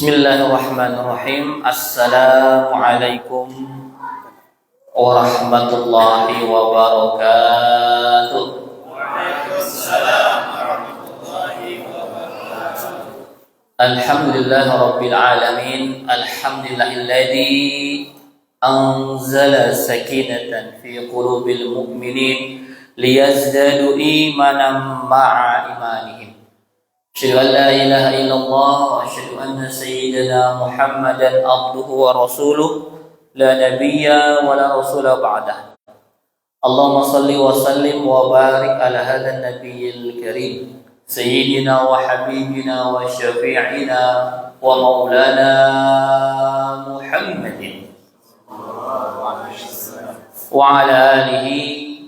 Bismillahirrahmanirrahim. Assalamualaikum warahmatullahi wabarakatuh. Waalaikumsalam warahmatullahi wabarakatuh. Alhamdulillah rabbil alamin. Alhamdulillahilladzi anzala sakinatan fi qulubil mu'minin liyazdadu imanan ma'a imanihim. Asyhadu an la ilaha illallah wa asyhadu anna sayyidana Muhammadan abduhu wa rasuluh la nabiyya wa la rasula ba'dah. Allahumma salli wa sallim wa barik ala hadzal nabiyil karim sayyidina wa habibina wa syafi'ina wa maulana Muhammadin wa ala alihi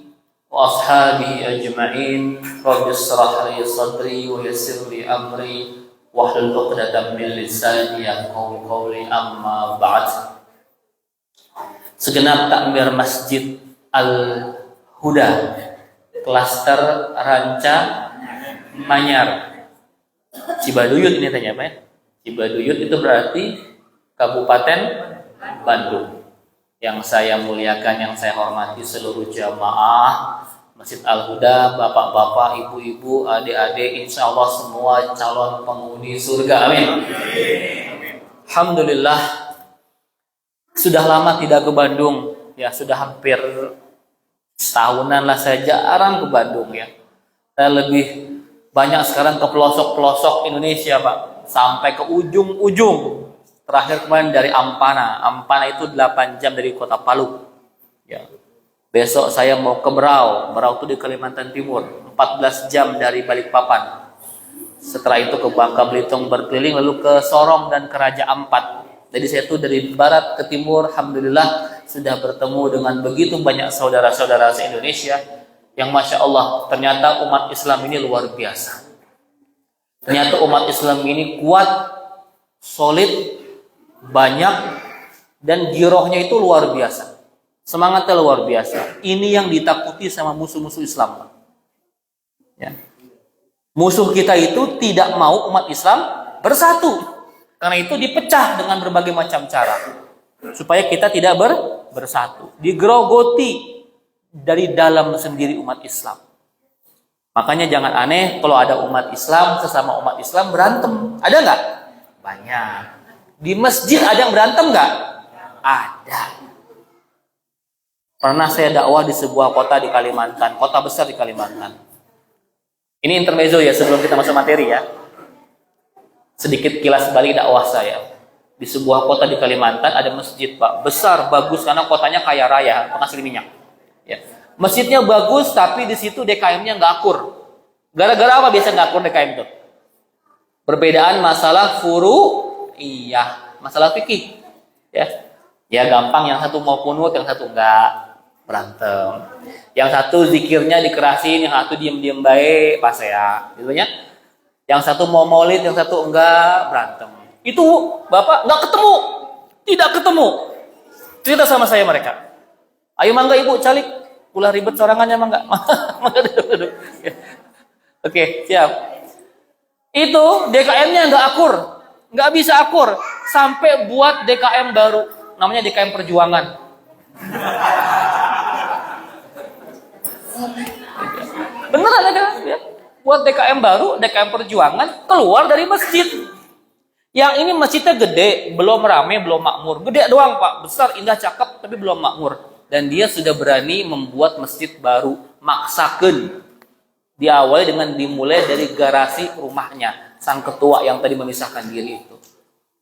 wa ashabihi ajma'in. Rabbi shrah li sadri wa yassir li amri wahlul 'uqdatam min lisani yafqahu qawli, amma ba'd. Segenap takmir Masjid Al-Huda Klaster Ranca Manyar Cibaduyut, ini tanya apa ya? Cibaduyut itu berarti Kabupaten Bandung. Yang saya muliakan, yang saya hormati seluruh jamaah Masjid Al-Huda, bapak-bapak, ibu-ibu, adik-adik, insya Allah semua calon penghuni surga, amin. Alhamdulillah, sudah lama tidak ke Bandung, ya sudah hampir setahunan lah saya jarang ke Bandung ya. Saya lebih banyak sekarang ke pelosok-pelosok Indonesia Pak, sampai ke ujung-ujung. Terakhir kemarin dari Ampana itu 8 jam dari kota Palu. Ya. Besok saya mau ke Berau itu di Kalimantan Timur, 14 jam dari Balikpapan. Setelah itu ke Bangka Belitung berkeliling, lalu ke Sorong dan ke Raja Ampat. Jadi saya tuh dari barat ke timur, alhamdulillah sudah bertemu dengan begitu banyak saudara-saudara se-Indonesia yang Masya Allah, ternyata umat Islam ini luar biasa. Ternyata umat Islam ini kuat, solid, banyak, dan girohnya itu luar biasa. Semangatnya luar biasa. Ini yang ditakuti sama musuh-musuh Islam. Ya. Musuh kita itu tidak mau umat Islam bersatu. Karena itu dipecah dengan berbagai macam cara. Supaya kita tidak bersatu. Digerogoti dari dalam sendiri umat Islam. Makanya jangan aneh kalau ada umat Islam, sesama umat Islam berantem. Ada nggak? Banyak. Di masjid ada yang berantem nggak? Ada. Pernah saya dakwah di sebuah kota di Kalimantan, kota besar di Kalimantan. Ini intermezzo ya sebelum kita masuk materi ya. Sedikit kilas balik dakwah saya. Di sebuah kota di Kalimantan ada masjid Pak, besar, bagus karena kotanya kaya raya, penghasil minyak. Ya. Masjidnya bagus tapi di situ DKM-nya nggak akur. Gara-gara apa biasa nggak akur DKM itu? Perbedaan masalah iya, masalah fikih. Ya. Ya gampang, yang satu mau kunut, yang satu enggak, berantem. Yang satu zikirnya dikerasin, yang satu diem-diem baik, pas ya, gitu ya. Yang satu mau maulid, yang satu enggak, berantem. Itu Bapak enggak ketemu, tidak ketemu. Cerita sama saya mereka. Ayo mangga Ibu calik, ulah ribet sorangannya mangga. Mangga duduk. Oke, siap. Itu DKM-nya enggak akur, enggak bisa akur, sampai buat DKM baru, namanya DKM Perjuangan. Beneran ada ya? Buat DKM baru, DKM Perjuangan keluar dari masjid. Yang ini masjidnya gede, belum rame, belum makmur. Gede doang Pak, besar, indah, cakep, tapi belum makmur. Dan dia sudah berani membuat masjid baru, maksakeun. Diawali dengan dimulai dari garasi rumahnya sang ketua yang tadi memisahkan diri itu.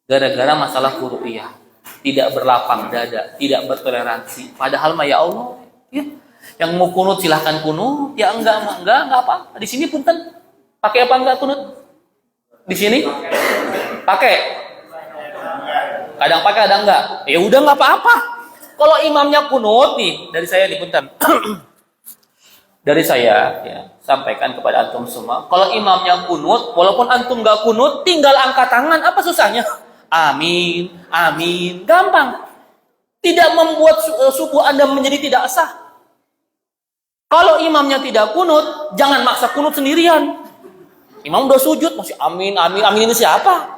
Gara-gara masalah furu'iyah, tidak berlapang dada, tidak bertoleransi. Padahal mah ya Allah, ya. Yang mau kunut silahkan kunut, ya enggak apa. Di sini punten, pakai apa enggak kunut? Di sini pakai. Kadang pakai, kadang enggak. Ya udah enggak apa-apa. Kalau imamnya kunut nih, dari saya di punten. Dari saya ya, sampaikan kepada antum semua, kalau imamnya kunut, walaupun antum enggak kunut, tinggal angkat tangan, apa susahnya? Amin, amin, gampang. Tidak membuat subuh Anda menjadi tidak sah. Kalau imamnya tidak kunut, jangan maksa kunut sendirian. Imam udah sujud, masih amin, amin, amin ini siapa?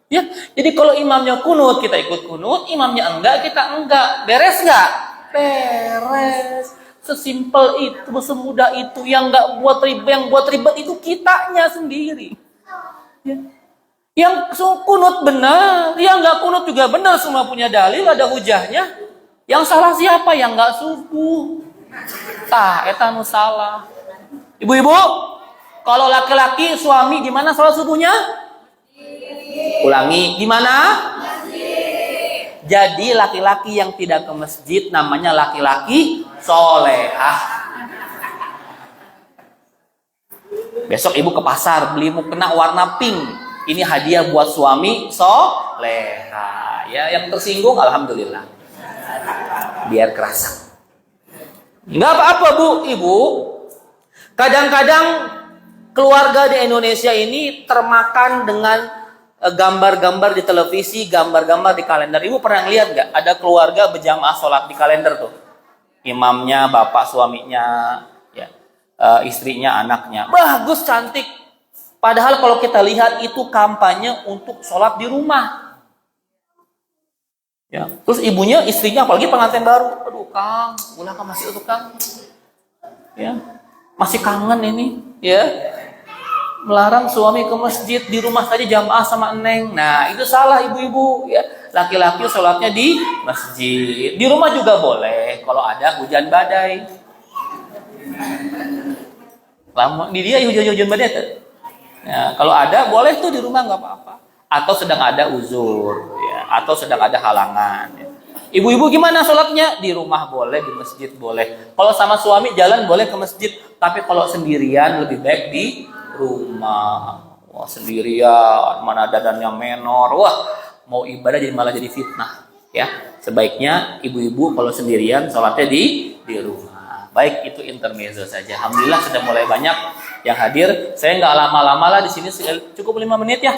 Ya, jadi kalau imamnya kunut kita ikut kunut, imamnya enggak kita enggak. Beres enggak? Beres. Sesimpel itu, semudah itu. Yang buat ribet itu kitanya sendiri. Ya. Yang kunut benar, yang enggak kunut juga benar, semua punya dalil, ada hujahnya. Yang salah siapa? Yang enggak subuh. Eta nu salah. Ibu-ibu, kalau laki-laki suami gimana sholat subuhnya? Ulangi, gimana? Jadi laki-laki yang tidak ke masjid namanya laki-laki solehah. Besok ibu ke pasar beli mukena warna pink. Ini hadiah buat suami solehah. Ya, yang tersinggung alhamdulillah. Biar kerasa. Nggak apa-apa bu, ibu. Kadang-kadang keluarga di Indonesia ini termakan dengan gambar-gambar di televisi, gambar-gambar di kalender. Ibu pernah lihat nggak? Ada keluarga berjamaah sholat di kalender tuh. Imamnya, bapak suaminya, ya, istrinya, anaknya. Bagus, cantik. Padahal kalau kita lihat itu kampanye untuk sholat di rumah. Ya, terus ibunya, istrinya, apalagi pengantin baru. Aduh, Kang, ulah Kang masih itu Kang. Ya, masih kangen ini, ya. Melarang suami ke masjid, di rumah saja jamaah sama neng. Nah, itu salah ibu-ibu, ya. Laki-laki sholatnya di masjid. Di rumah juga boleh kalau ada hujan badai. Lama di dia hujan badai tuh. Ya, kalau ada boleh tuh di rumah nggak apa-apa. Atau sedang ada uzur, ya. Atau sedang ada halangan. Ya. Ibu-ibu gimana sholatnya? Di rumah boleh, di masjid boleh. Kalau sama suami jalan boleh ke masjid, tapi kalau sendirian lebih baik di rumah. Wah, sendirian, mana dadannya menor. Wah, mau ibadah jadi malah jadi fitnah. Ya, sebaiknya ibu-ibu kalau sendirian sholatnya di rumah. Baik, itu intermezzo saja. Alhamdulillah sudah mulai banyak yang hadir. Saya nggak lama-lama lah di sini, cukup 5 menit ya.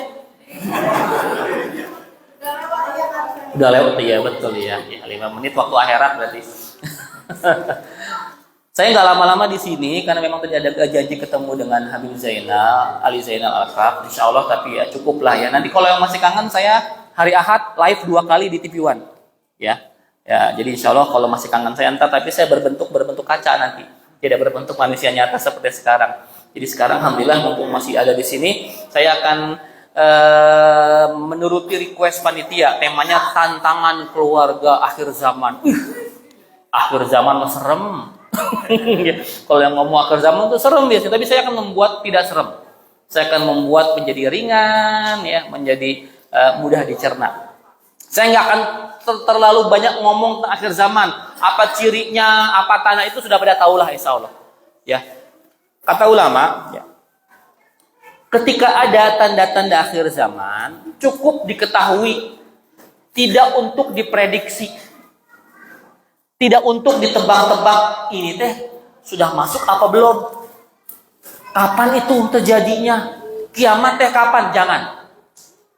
Udah lewat ya, betul ya. 5 menit waktu akhirat berarti. Saya nggak lama-lama di sini karena memang tadi ada janji ketemu dengan Habib Zainal, Ali Zainal Al-Kaf, insya Allah, tapi ya cukup lah ya. Nanti kalau yang masih kangen saya hari Ahad live 2 kali di TV One, ya. Ya, jadi insya Allah kalau masih kangen saya entar, tapi saya berbentuk kaca nanti, tidak berbentuk manusia nyata seperti sekarang. Jadi sekarang alhamdulillah mumpung masih ada di sini, saya akan menuruti request panitia, temanya tantangan keluarga akhir zaman. Akhir zaman mah serem. Kalau yang ngomong akhir zaman itu serem biasanya, tapi saya akan membuat tidak serem. Saya akan membuat menjadi ringan, ya, menjadi mudah dicerna. Saya nggak akan terlalu banyak ngomong tentang akhir zaman. Apa cirinya, apa tanda itu sudah pada tahulah insya Allah. Ya, kata ulama, ya, ketika ada tanda-tanda akhir zaman, cukup diketahui, tidak untuk diprediksi. Tidak untuk ditebak-tebak, ini teh sudah masuk apa belum? Kapan itu terjadinya? Kiamat teh kapan? Jangan.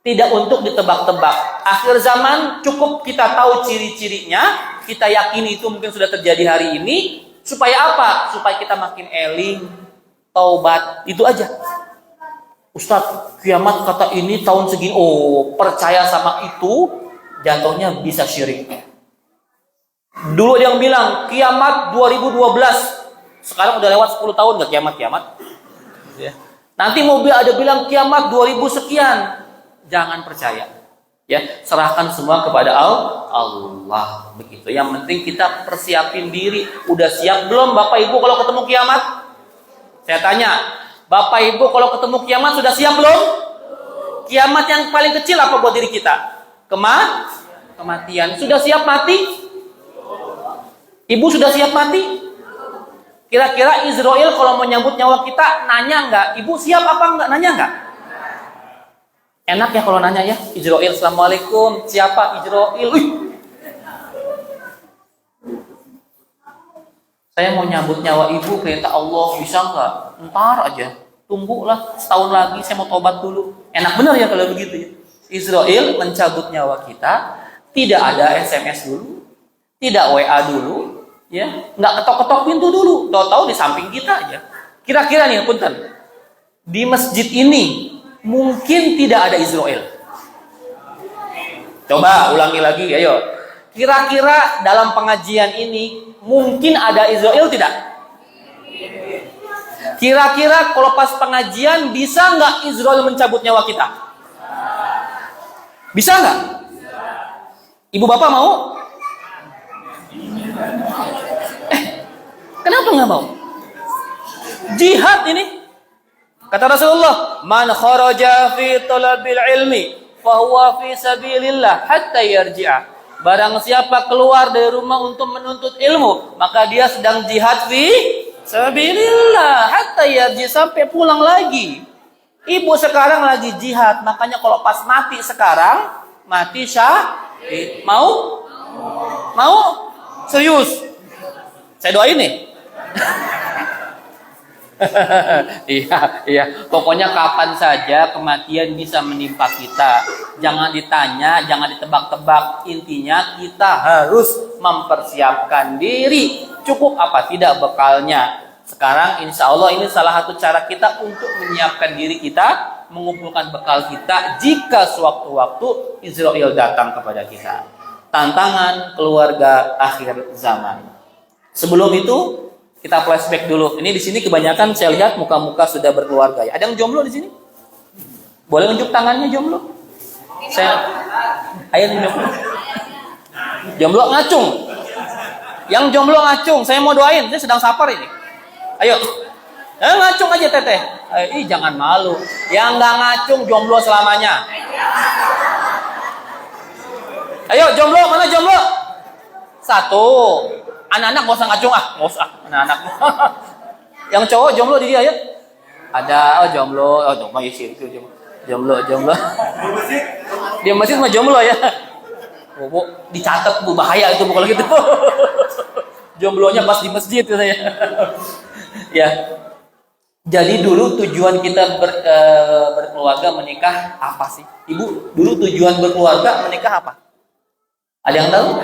Tidak untuk ditebak-tebak. Akhir zaman cukup kita tahu ciri-cirinya, kita yakini itu mungkin sudah terjadi hari ini, supaya apa? Supaya kita makin eling, taubat, itu aja. Ustadz, kiamat kata ini tahun segini, oh percaya sama itu, jatuhnya bisa syirik. Dulu ada yang bilang kiamat 2012, sekarang udah lewat 10 tahun nggak kiamat. Ya. Nanti mobil ada bilang kiamat 2000 sekian, jangan percaya. Ya, serahkan semua kepada Allah. Begitu. Yang penting kita persiapin diri. Udah siap belum Bapak Ibu kalau ketemu kiamat? Saya tanya, Bapak Ibu kalau ketemu kiamat sudah siap belum? Kiamat yang paling kecil apa buat diri kita? Kematian. Sudah siap mati? Ibu sudah siap mati? Kira-kira Israel kalau mau nyambut nyawa kita nanya nggak? Ibu siap apa nggak? Nanya nggak? Enak ya kalau nanya ya. Israel, assalamualaikum. Siapa Israel? Saya mau nyambut nyawa ibu, perintah Allah, bisa nggak? Ntar aja. Tunggulah setahun lagi, saya mau tobat dulu. Enak bener ya kalau begitu ya. Israel mencabut nyawa kita, tidak ada SMS dulu, tidak WA dulu, ya, nggak ketok-ketok pintu dulu, tahu-tahu di samping kita aja. Kira-kira nih, punten, di masjid ini mungkin tidak ada Israel. Coba ulangi lagi, ayo. Kira-kira dalam pengajian ini mungkin ada Israel tidak? Kira-kira kalau pas pengajian bisa nggak Israel mencabut nyawa kita? Bisa nggak? Ibu bapak mau? Kenapa nggak mau? Jihad ini. Kata Rasulullah, man kharaja fi talabil ilmi fahuwa fi sabilillah hatta yarji'a. Barang siapa keluar dari rumah untuk menuntut ilmu, maka dia sedang jihad fi sabilillah hatta yarji, sampai pulang lagi. Ibu sekarang lagi jihad, makanya kalau pas mati sekarang, mati syahid. Mau? Mau? Serius? Saya doain nih. Iya. Pokoknya kapan saja kematian bisa menimpa kita, jangan ditanya, jangan ditebak-tebak. Intinya kita harus mempersiapkan diri. Cukup apa tidak bekalnya. Sekarang insya Allah ini salah satu cara kita untuk menyiapkan diri kita, mengumpulkan bekal kita jika sewaktu-waktu Israel datang kepada kita. Tantangan keluarga akhir zaman. Sebelum itu kita flashback dulu. Ini di sini kebanyakan saya lihat muka-muka sudah berkeluarga ya. Ada yang jomblo di sini? Boleh unjuk tangannya jomblo? Ayo jomblo. Jomblo ngacung. Yang jomblo ngacung, saya mau doain. Dia sedang safar ini. Ayo. Ngacung aja teteh. Jangan malu. Yang nggak ngacung jomblo selamanya. Ayo jomblo, mana jomblo? Satu. Anak-anak gak usah ngacung gak usah anak-anak. Yang cowok jomblo di dia ya? Ada, jomblo, jomblo ya sih itu jomblo. Di masjid mah jomblo ya. Bu, dicatat bu, bahaya itu bu kalau gitu. Jomblonya pas di masjid itu saya. Ya. Jadi dulu tujuan kita berkeluarga menikah apa sih? Ibu, dulu tujuan berkeluarga menikah apa? Ada yang tahu?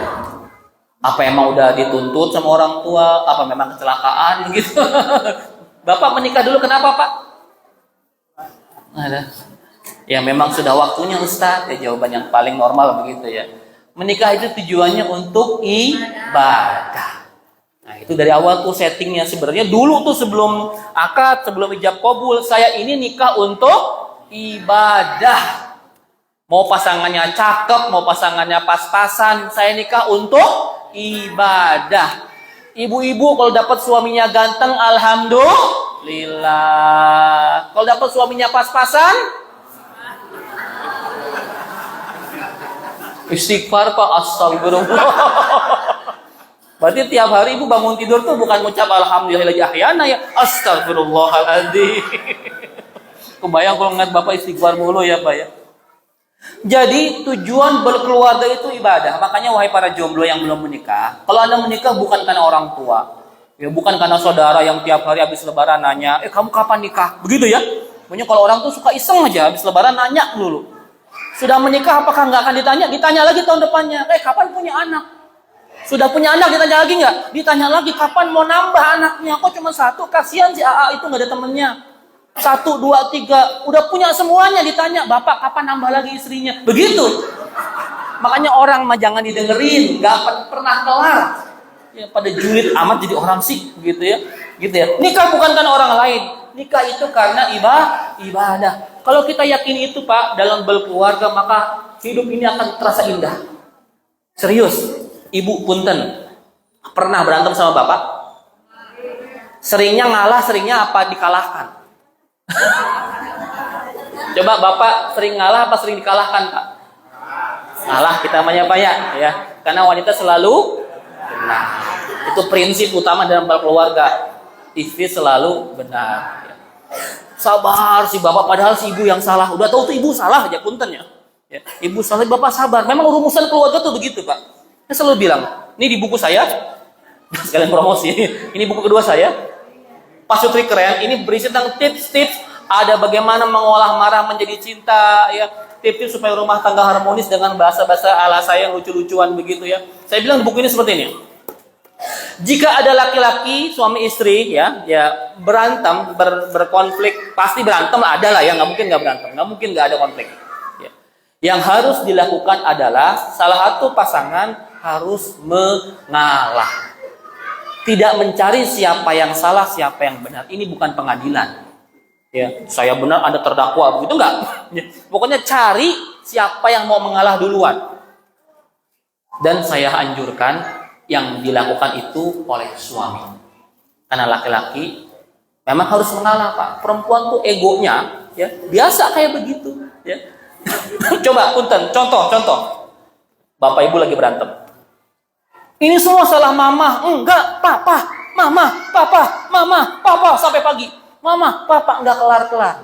Apa emang udah dituntut sama orang tua? Apa memang kecelakaan gitu? Bapak menikah dulu kenapa Pak? Ada. Ya memang sudah waktunya Ustaz. Ya jawaban yang paling normal begitu ya. Menikah itu tujuannya untuk ibadah. Nah itu dari awal tuh settingnya sebenarnya dulu tuh sebelum akad, sebelum ijab kabul, saya ini nikah untuk ibadah. Mau pasangannya cakep, mau pasangannya pas-pasan, saya nikah untuk ibadah. Ibu-ibu kalau dapat suaminya ganteng, alhamdulillah. Kalau dapat suaminya pas-pasan, istighfar Pak, astagfirullah. Berarti tiap hari ibu bangun tidur tuh bukan ngucap alhamdulillah ahyana ya, astagfirullahaladzim. Kebayang kalau ngeliat bapak istighfar mulu ya Pak ya. Jadi tujuan berkeluarga itu ibadah. Makanya wahai para jomblo yang belum menikah, kalau Anda menikah bukan karena orang tua, ya bukan karena saudara yang tiap hari habis lebaran nanya, kamu kapan nikah? Begitu ya. Pokoknya kalau orang tuh suka iseng aja habis lebaran nanya dulu. Sudah menikah apakah nggak akan ditanya? Ditanya lagi tahun depannya. Kapan punya anak? Sudah punya anak ditanya lagi nggak? Ditanya lagi kapan mau nambah anaknya? Kok cuma satu? Kasihan si AA itu nggak ada temennya. 1, 2, 3 udah punya semuanya, ditanya bapak kapan nambah lagi istrinya, begitu. Makanya orang mah jangan didengerin, nggak pernah kelar ya, pada julid amat jadi orang sih gitu ya. Nikah bukan karena orang lain, nikah itu karena ibadah. Kalau kita yakin itu Pak dalam berkeluarga, maka hidup ini akan terasa indah. Serius, ibu punten pernah berantem sama bapak? Seringnya ngalah, seringnya apa dikalahkan? Coba bapak sering ngalah apa sering dikalahkan Pak? Ngalah kita namanya Pak ya. Karena wanita selalu benar. Itu prinsip utama dalam berkeluarga. Istri selalu benar. Sabar si bapak padahal si ibu yang salah. Udah tahu tuh ibu salah aja punten ya. Ibu salah bapak sabar. Memang rumusan keluarga tuh begitu Pak. Saya selalu bilang, ini di buku saya. Sekalian promosi. Ini buku kedua saya. Pak Sutri keren, ini berisi tentang tips-tips, ada bagaimana mengolah marah menjadi cinta, ya, tips supaya rumah tangga harmonis dengan bahasa-bahasa ala saya yang lucu-lucuan begitu ya. Saya bilang buku ini seperti ini. Jika ada laki-laki suami istri ya berantem, berkonflik, pasti berantem ada lah ya, nggak mungkin nggak berantem, nggak mungkin nggak ada konflik. Ya. Yang harus dilakukan adalah salah satu pasangan harus mengalah. Tidak mencari siapa yang salah, siapa yang benar. Ini bukan pengadilan. Ya, saya benar, Anda terdakwa, begitu enggak? Pokoknya cari siapa yang mau mengalah duluan. Dan saya anjurkan yang dilakukan itu oleh suami. Karena laki-laki memang harus mengalah, Pak. Perempuan tuh egonya ya biasa kayak begitu, ya. Coba punten, contoh. Bapak Ibu lagi berantem. Ini semua salah mama. Enggak, papa, mama, papa sampai pagi. Mama, papa enggak kelar-kelar.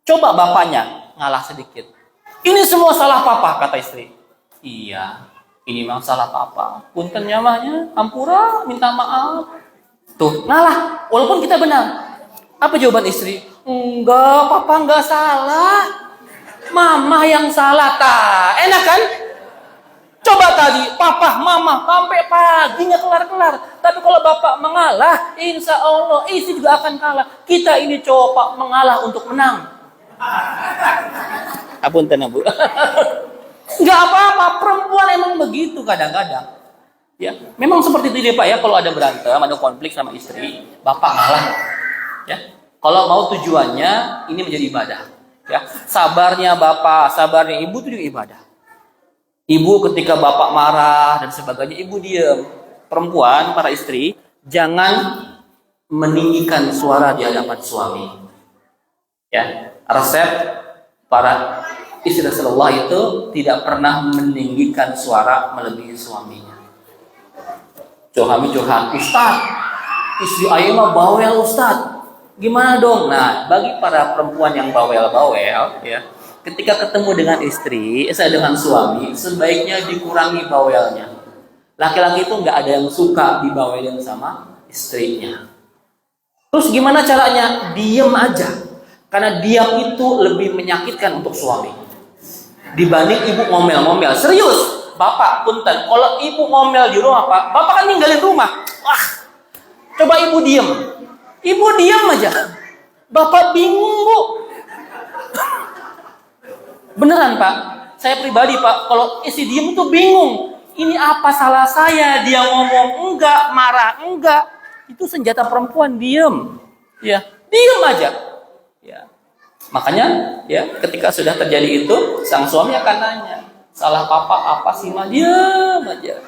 Coba bapaknya ngalah sedikit. Ini semua salah papa, kata istri. Iya, ini memang salah papa. Punten nyamanya, ampura, minta maaf. Tuh, ngalah walaupun kita benar. Apa jawaban istri? Enggak, papa enggak salah. Mama yang salah, enak kan? Coba tadi, papa, mama, sampai pagi nggak kelar-kelar. Tapi kalau bapak mengalah, insya Allah istri juga akan kalah. Kita ini coba mengalah untuk menang. Apunten, Bu. Nggak apa-apa, perempuan emang begitu kadang-kadang. Ya, memang seperti itu Pak ya. Kalau ada berantem, ada konflik sama istri, bapak ngalah. Ya, kalau mau tujuannya ini menjadi ibadah. Ya, sabarnya bapak, sabarnya ibu itu juga ibadah. Ibu ketika bapak marah dan sebagainya, ibu diam. Perempuan, para istri, jangan meninggikan suara di hadapan suami. Ya, resep para istri Rasulullah itu tidak pernah meninggikan suara melebihi suaminya. Suami curhat, Ustaz, istri ayah mah bawel Ustaz. Gimana dong? Nah, bagi para perempuan yang bawel-bawel, ya, ketika ketemu dengan istri, dengan suami, sebaiknya dikurangi bawelnya. Laki-laki itu nggak ada yang suka dibawelin sama istrinya. Terus gimana caranya? Diam aja. Karena diam itu lebih menyakitkan untuk suami. Dibanding ibu ngomel-ngomel. Serius, bapak punten. Kalau ibu ngomel di rumah, bapak kan ninggalin rumah. Wah, coba ibu diam. Ibu diam aja. Bapak bingung, Bu. Beneran, Pak. Saya pribadi, Pak, kalau isi diem itu bingung. Ini apa salah saya? Dia ngomong enggak, marah enggak. Itu senjata perempuan, diem. Ya, diem aja. Ya. Makanya, ya, ketika sudah terjadi itu, sang suami akan nanya, salah papa apa sih, mah? Diem aja.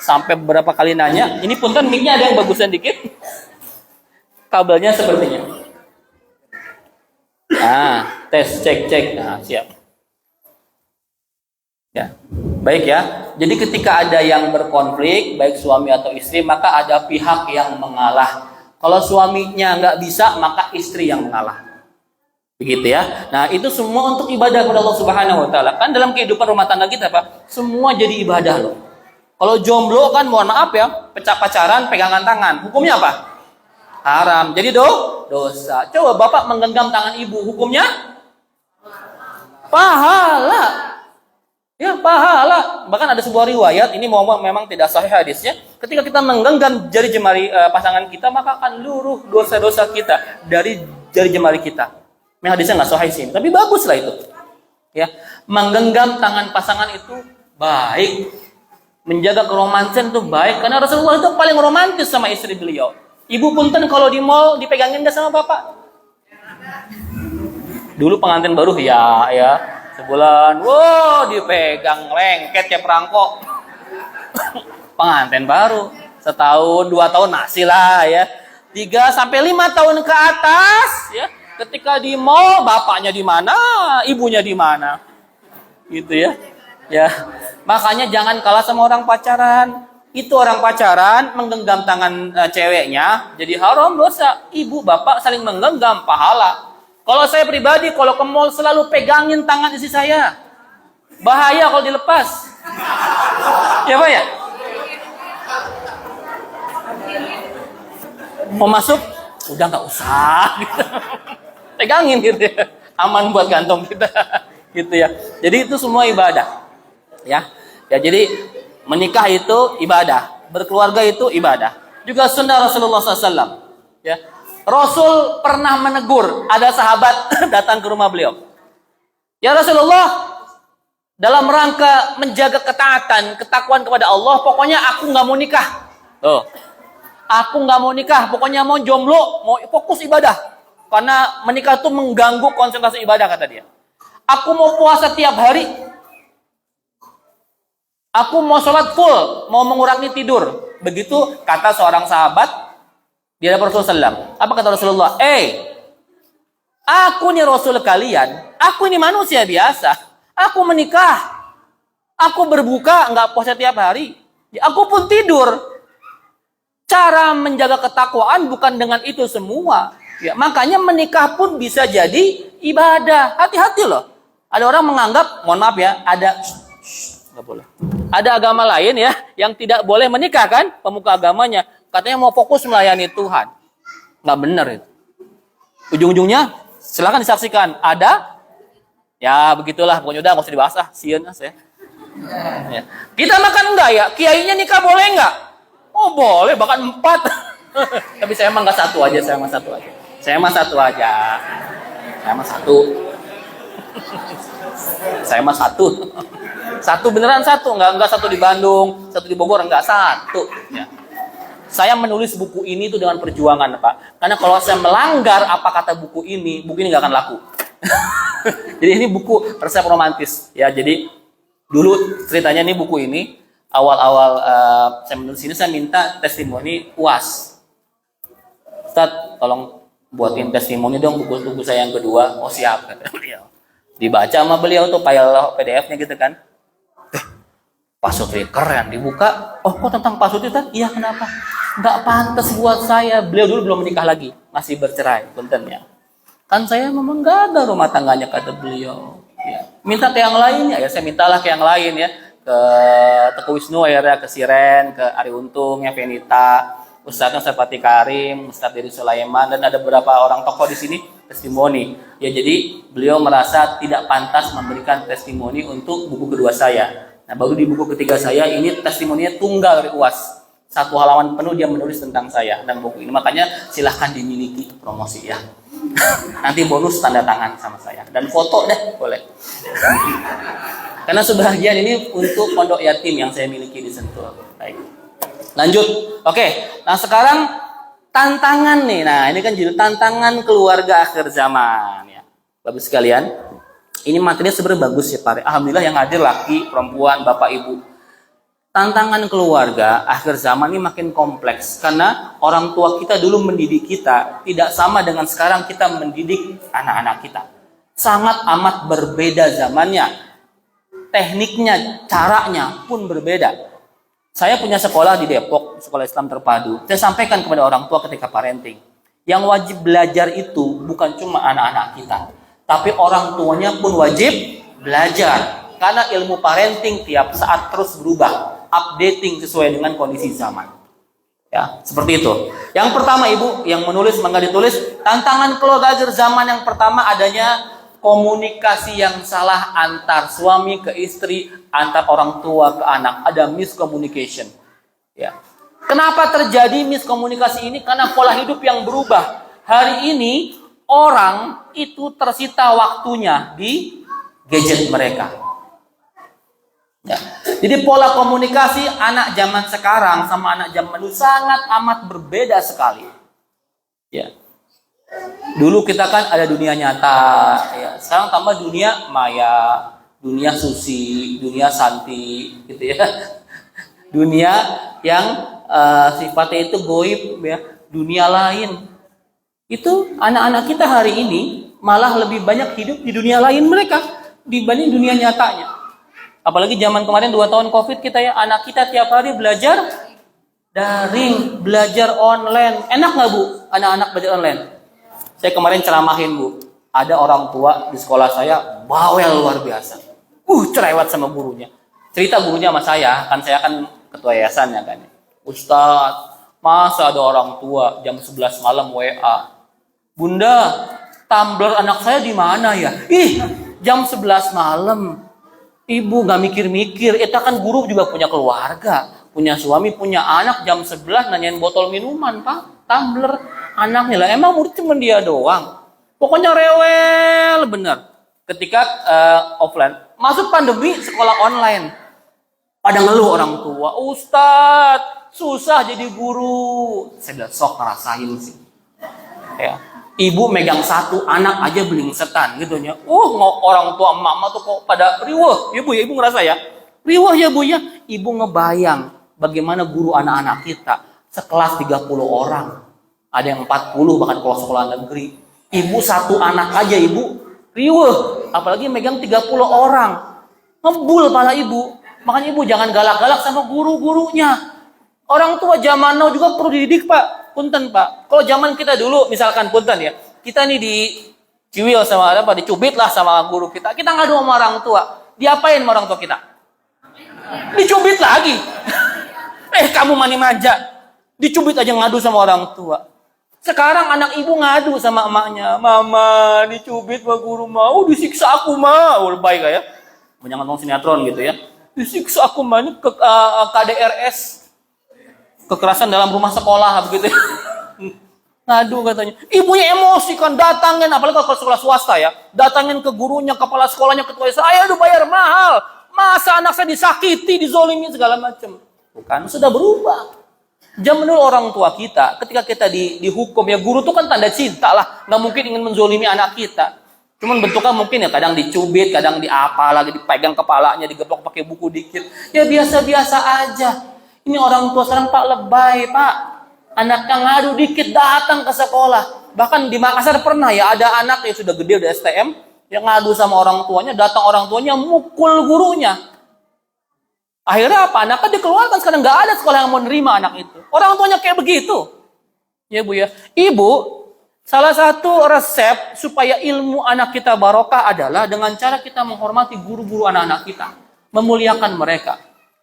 Sampai beberapa kali nanya, ini punten mic-nya ada yang bagusan dikit. Kabelnya sepertinya. Nah, tes cek. Nah, siap. Ya, baik ya. Jadi ketika ada yang berkonflik, baik suami atau istri, maka ada pihak yang mengalah. Kalau suaminya nggak bisa, maka istri yang mengalah. Begitu ya. Nah, itu semua untuk ibadah kepada Allah Subhanahu wa taala. Kan dalam kehidupan rumah tangga kita, Pak, semua jadi ibadah loh. Kalau jomblo kan mohon maaf ya, pecah pacaran, pegangan tangan. Hukumnya apa? Haram. Jadi dosa. Coba bapak menggenggam tangan ibu, hukumnya pahala. Ya, pahala. Bahkan ada sebuah riwayat, ini memang tidak sahih hadisnya. Ketika kita menggenggam jari jemari pasangan kita, maka akan luruh dosa-dosa kita dari jari jemari kita. Memang hadisnya nggak sahih sih, tapi baguslah itu. Ya, menggenggam tangan pasangan itu baik. Menjaga keromantisan itu baik, karena Rasulullah itu paling romantis sama istri beliau. Ibu punten kalau di mall dipegangin gak sama bapak? Dulu pengantin baru ya sebulan, wow dipegang lengket kayak perangkok. Pengantin baru setahun 2 tahun masih lah ya. 3 sampai 5 tahun ke atas ya. Ketika di mall bapaknya di mana, ibunya di mana, gitu ya. Ya makanya jangan kalah sama orang pacaran. Itu orang pacaran menggenggam tangan ceweknya jadi haram, dosa. Ibu bapak saling menggenggam, pahala. Kalau saya pribadi kalau ke mall selalu pegangin tangan istri saya, bahaya kalau dilepas. Ya Pak ya, mau masuk udah nggak usah gitu. Pegangin gitu ya, aman buat kantong kita gitu ya. Jadi itu semua ibadah ya jadi menikah itu ibadah, berkeluarga itu ibadah. Juga sunnah Rasulullah SAW. Ya, Rasul pernah menegur, ada sahabat datang ke rumah beliau. Ya Rasulullah, dalam rangka menjaga ketaatan, ketakwaan kepada Allah, pokoknya aku nggak mau nikah. Tuh. Aku nggak mau nikah, pokoknya mau jomblo, mau fokus ibadah. Karena menikah itu mengganggu konsentrasi ibadah, kata dia. Aku mau puasa tiap hari. Aku mau sholat full, mau mengurangi tidur. Begitu kata seorang sahabat di hadapan Rasulullah SAW. Apa kata Rasulullah? Aku nih Rasul kalian, aku ini manusia biasa. Aku menikah, aku berbuka, nggak puasa tiap hari. Aku pun tidur. Cara menjaga ketakwaan bukan dengan itu semua. Ya, makanya menikah pun bisa jadi ibadah. Hati-hati loh. Ada orang menganggap, mohon maaf ya, nggak boleh. Ada agama lain ya yang tidak boleh menikah kan, pemuka agamanya. Katanya mau fokus melayani Tuhan. Nggak benar itu. Ujung-ujungnya silakan disaksikan. Ada. Ya begitulah, pokoknya udah nggak usah dibahas sian saya. Ya. Kita makan enggak ya? Kiainya nikah boleh enggak? Oh boleh, bahkan 4. Tapi saya emang nggak satu aja, saya emang satu aja. Saya emang satu aja. Saya emang satu. Saya emang satu. Satu beneran satu, enggak satu di Bandung, satu di Bogor, enggak satu. Ya. Saya menulis buku ini itu dengan perjuangan, Pak. Karena kalau saya melanggar apa kata buku ini nggak akan laku. Jadi ini buku resep romantis ya. Jadi dulu ceritanya nih buku ini awal-awal saya menulis ini saya minta testimoni UAS. Ustaz, tolong buatin testimoni dong buku saya yang kedua. Oh siap kata beliau. Dibaca sama beliau tuh file PDF-nya gitu kan. Pak Sutri keren dibuka. Oh kok tentang Pak Sutri kan? Iya kenapa? Nggak pantas buat saya. Beliau dulu belum menikah lagi, masih bercerai puntennya. Kan saya memang gagal rumah tangganya kata beliau. Ya. Minta ke yang lain ya, saya mintalah ke yang lain ya, ke Teguh Wisnu akhirnya, ke Siren, ke Ari Untung, ya Venita, Ustadznya Ustadz Karim, Ustadz Diri Sulaiman, dan ada beberapa orang tokoh di sini testimoni. Ya jadi beliau merasa tidak pantas memberikan testimoni untuk buku kedua saya. Nah baru di buku ketiga saya ini testimoninya tunggal dari UAS. 1 halaman penuh dia menulis tentang saya dan buku ini. Makanya silahkan dimiliki, promosi ya. Nanti bonus tanda tangan sama saya dan foto deh boleh. Karena sebahagian ini untuk pondok yatim yang saya miliki di Sentul. Baik. Lanjut. Oke. Nah sekarang tantangan nih. Nah ini kan judul tantangan keluarga akhir zaman ya. Bagus sekalian. Ini materinya sebenarnya bagus ya Pak. Alhamdulillah yang hadir laki, perempuan, bapak, ibu. Tantangan keluarga akhir zaman ini makin kompleks karena orang tua kita dulu mendidik kita tidak sama dengan sekarang kita mendidik anak-anak kita. Sangat amat berbeda zamannya. Tekniknya, caranya pun berbeda. Saya punya sekolah di Depok, sekolah Islam terpadu. Saya sampaikan kepada orang tua ketika parenting. Yang wajib belajar itu bukan cuma anak-anak kita, tapi orang tuanya pun wajib belajar. Karena ilmu parenting tiap saat terus berubah, updating sesuai dengan kondisi zaman. Ya, seperti itu. Yang pertama Ibu, yang menulis mangga ditulis, tantangan keluarga akhir zaman yang pertama adanya komunikasi yang salah antar suami ke istri, antar orang tua ke anak, ada miscommunication. Ya. Kenapa terjadi miskomunikasi ini? Karena pola hidup yang berubah. Hari ini orang itu tersita waktunya di gadget mereka. Ya. Jadi pola komunikasi anak zaman sekarang sama anak zaman dulu sangat amat berbeda sekali. Ya. Dulu kita kan ada dunia nyata, ya. Sekarang tambah dunia maya, dunia susi, dunia santi, gitu ya. Dunia yang sifatnya itu goib, ya. Dunia lain. Itu anak-anak kita hari ini malah lebih banyak hidup di dunia lain mereka dibanding dunia nyatanya. Apalagi zaman kemarin 2 tahun COVID kita ya, anak kita tiap hari belajar daring, belajar online. Enak nggak Bu, anak-anak belajar online? Saya kemarin ceramahin Bu, ada orang tua di sekolah saya bawel luar biasa. Cerewet sama gurunya. Cerita gurunya sama saya kan ketua yayasannya kan. Ustadz, masa ada orang tua jam 11 malam WA. Bunda, tumbler anak saya di mana ya? Jam 11 malam. Ibu nggak mikir-mikir, itu kan guru juga punya keluarga, punya suami, punya anak, jam 11 nanyain botol minuman, Pak, tumbler anaknya lah. Emang murid cuma dia doang. Pokoknya rewel bener. Ketika offline, Masuk pandemi, sekolah online. Pada ngeluh orang tua, Ustadz, susah jadi guru. Saya bilang, sok ngerasain sih. Ya. Ibu megang satu anak aja belingsetan gitu ya. Orang tua emak-emak tuh kok pada riweuh. Ya Bu, ya Ibu ngerasa ya. Riweuh ya Bu ya. Ibu ngebayang bagaimana guru anak-anak kita sekelas 30 orang. Ada yang 40 bahkan kalau sekolah negeri. Ibu satu anak aja Ibu riweuh, apalagi megang 30 orang. Ngebul pala Ibu. Makanya Ibu jangan galak-galak sama guru-gurunya. Orang tua zaman now juga perlu dididik, Pak. Punten, Pak. Kalau zaman kita dulu, misalkan punten ya, kita nih diciwil sama dicubit lah sama guru kita. Kita ngadu sama orang tua. Diapain sama orang tua kita? Dicubit lagi. Kamu mani manja. Dicubit aja ngadu sama orang tua. Sekarang anak ibu ngadu sama emaknya. Mama, dicubit sama guru mau, disiksa aku mah. Lebay kayak. Banyak nonton sinetron gitu ya. Disiksa aku mah, ini KDRS. Kekerasan dalam rumah sekolah begitu. Ngadu katanya. Ibunya emosi kan, datangin apalagi kalau sekolah swasta ya. Datangin ke gurunya, kepala sekolahnya, ketua saya udah bayar mahal. Masa anak saya disakiti, dizolimi segala macam. Bukan, sudah berubah. Zaman dulu orang tua kita, ketika kita dihukum ya, guru itu kan tanda cinta lah. Nggak mungkin ingin menzolimi anak kita. Cuman bentuknya mungkin ya kadang dicubit, kadang diapa lagi, dipegang kepalanya, digeplok pakai buku dikit. Ya biasa-biasa aja. Ini orang tua sekarang Pak lebay, Pak. Anaknya ngadu dikit datang ke sekolah. Bahkan di Makassar pernah ya ada anak yang sudah gede, udah STM, yang ngadu sama orang tuanya, datang orang tuanya mukul gurunya. Akhirnya apa? Anaknya dikeluarkan, sekarang nggak ada sekolah yang mau nerima anak itu. Orang tuanya kayak begitu. Ya Bu ya. Ibu, salah satu resep supaya ilmu anak kita barokah adalah dengan cara kita menghormati guru-guru anak-anak kita. Memuliakan mereka.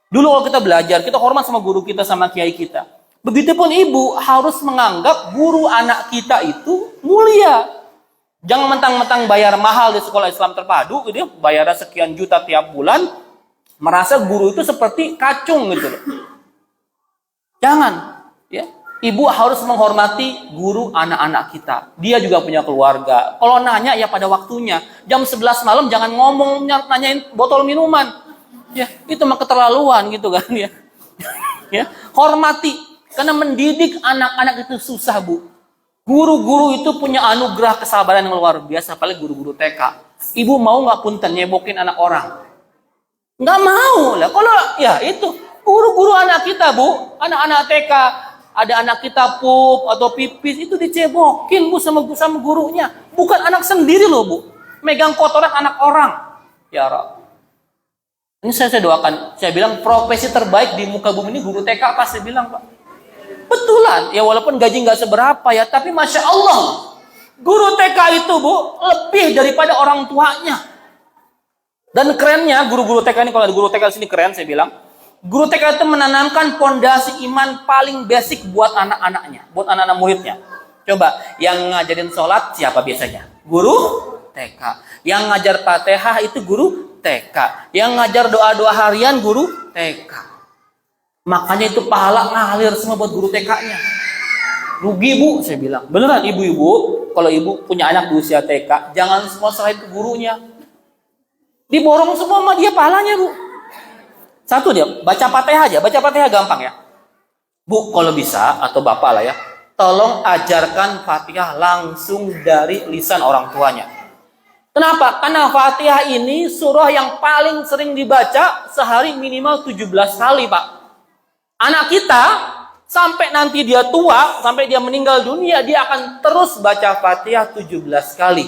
Dulu kalau kita belajar, kita hormat sama guru kita, sama kiai kita. Begitupun ibu harus menganggap guru anak kita itu mulia. Jangan mentang-mentang bayar mahal di sekolah Islam terpadu, gitu ya, bayar sekian juta tiap bulan, merasa guru itu seperti kacung gitu loh. Jangan, ya. Ibu harus menghormati guru anak-anak kita. Dia juga punya keluarga. Kalau nanya ya pada waktunya. Jam 11 malam jangan ngomong nanyain botol minuman. Ya, itu mah keterlaluan gitu kan ya. Ya, hormati karena mendidik anak-anak itu susah, Bu. Guru-guru itu punya anugerah kesabaran yang luar biasa, apalagi guru-guru TK. Ibu mau nggak punten nyebokin anak orang? Nggak mau lah. Kalau ya itu guru-guru anak kita, Bu, anak-anak TK, ada anak kita pup atau pipis itu dicebokin, Bu, sama gurunya. Bukan anak sendiri loh, Bu. Megang kotoran anak orang. Ya Rabb. Ini saya doakan, saya bilang profesi terbaik di muka bumi ini guru TK, apa saya bilang Pak? Betulan, ya walaupun gaji nggak seberapa ya, tapi Masya Allah, guru TK itu Bu, lebih daripada orang tuanya. Dan kerennya, guru-guru TK ini, kalau ada guru TK di sini keren, saya bilang, guru TK itu menanamkan pondasi iman paling basic buat anak-anaknya, buat anak-anak muridnya. Coba, yang ngajarin sholat siapa biasanya? Guru TK. Yang ngajar Fatihah itu guru TK. Yang ngajar doa-doa harian guru TK. Makanya itu pahala ngalir semua buat guru TK-nya. Rugi Bu, saya bilang. Beneran ibu-ibu, kalau ibu punya anak di usia TK, jangan semua serahin ke gurunya. Diborong semua sama dia pahalanya, Bu. Satu dia, baca Fatihah aja. Baca Fatihah gampang ya. Bu, kalau bisa, atau Bapak lah ya, tolong ajarkan Fatihah langsung dari lisan orang tuanya. Kenapa? Karena Fatihah ini surah yang paling sering dibaca sehari minimal 17 kali, Pak. Anak kita, sampai nanti dia tua, sampai dia meninggal dunia, dia akan terus baca Fatihah 17 kali.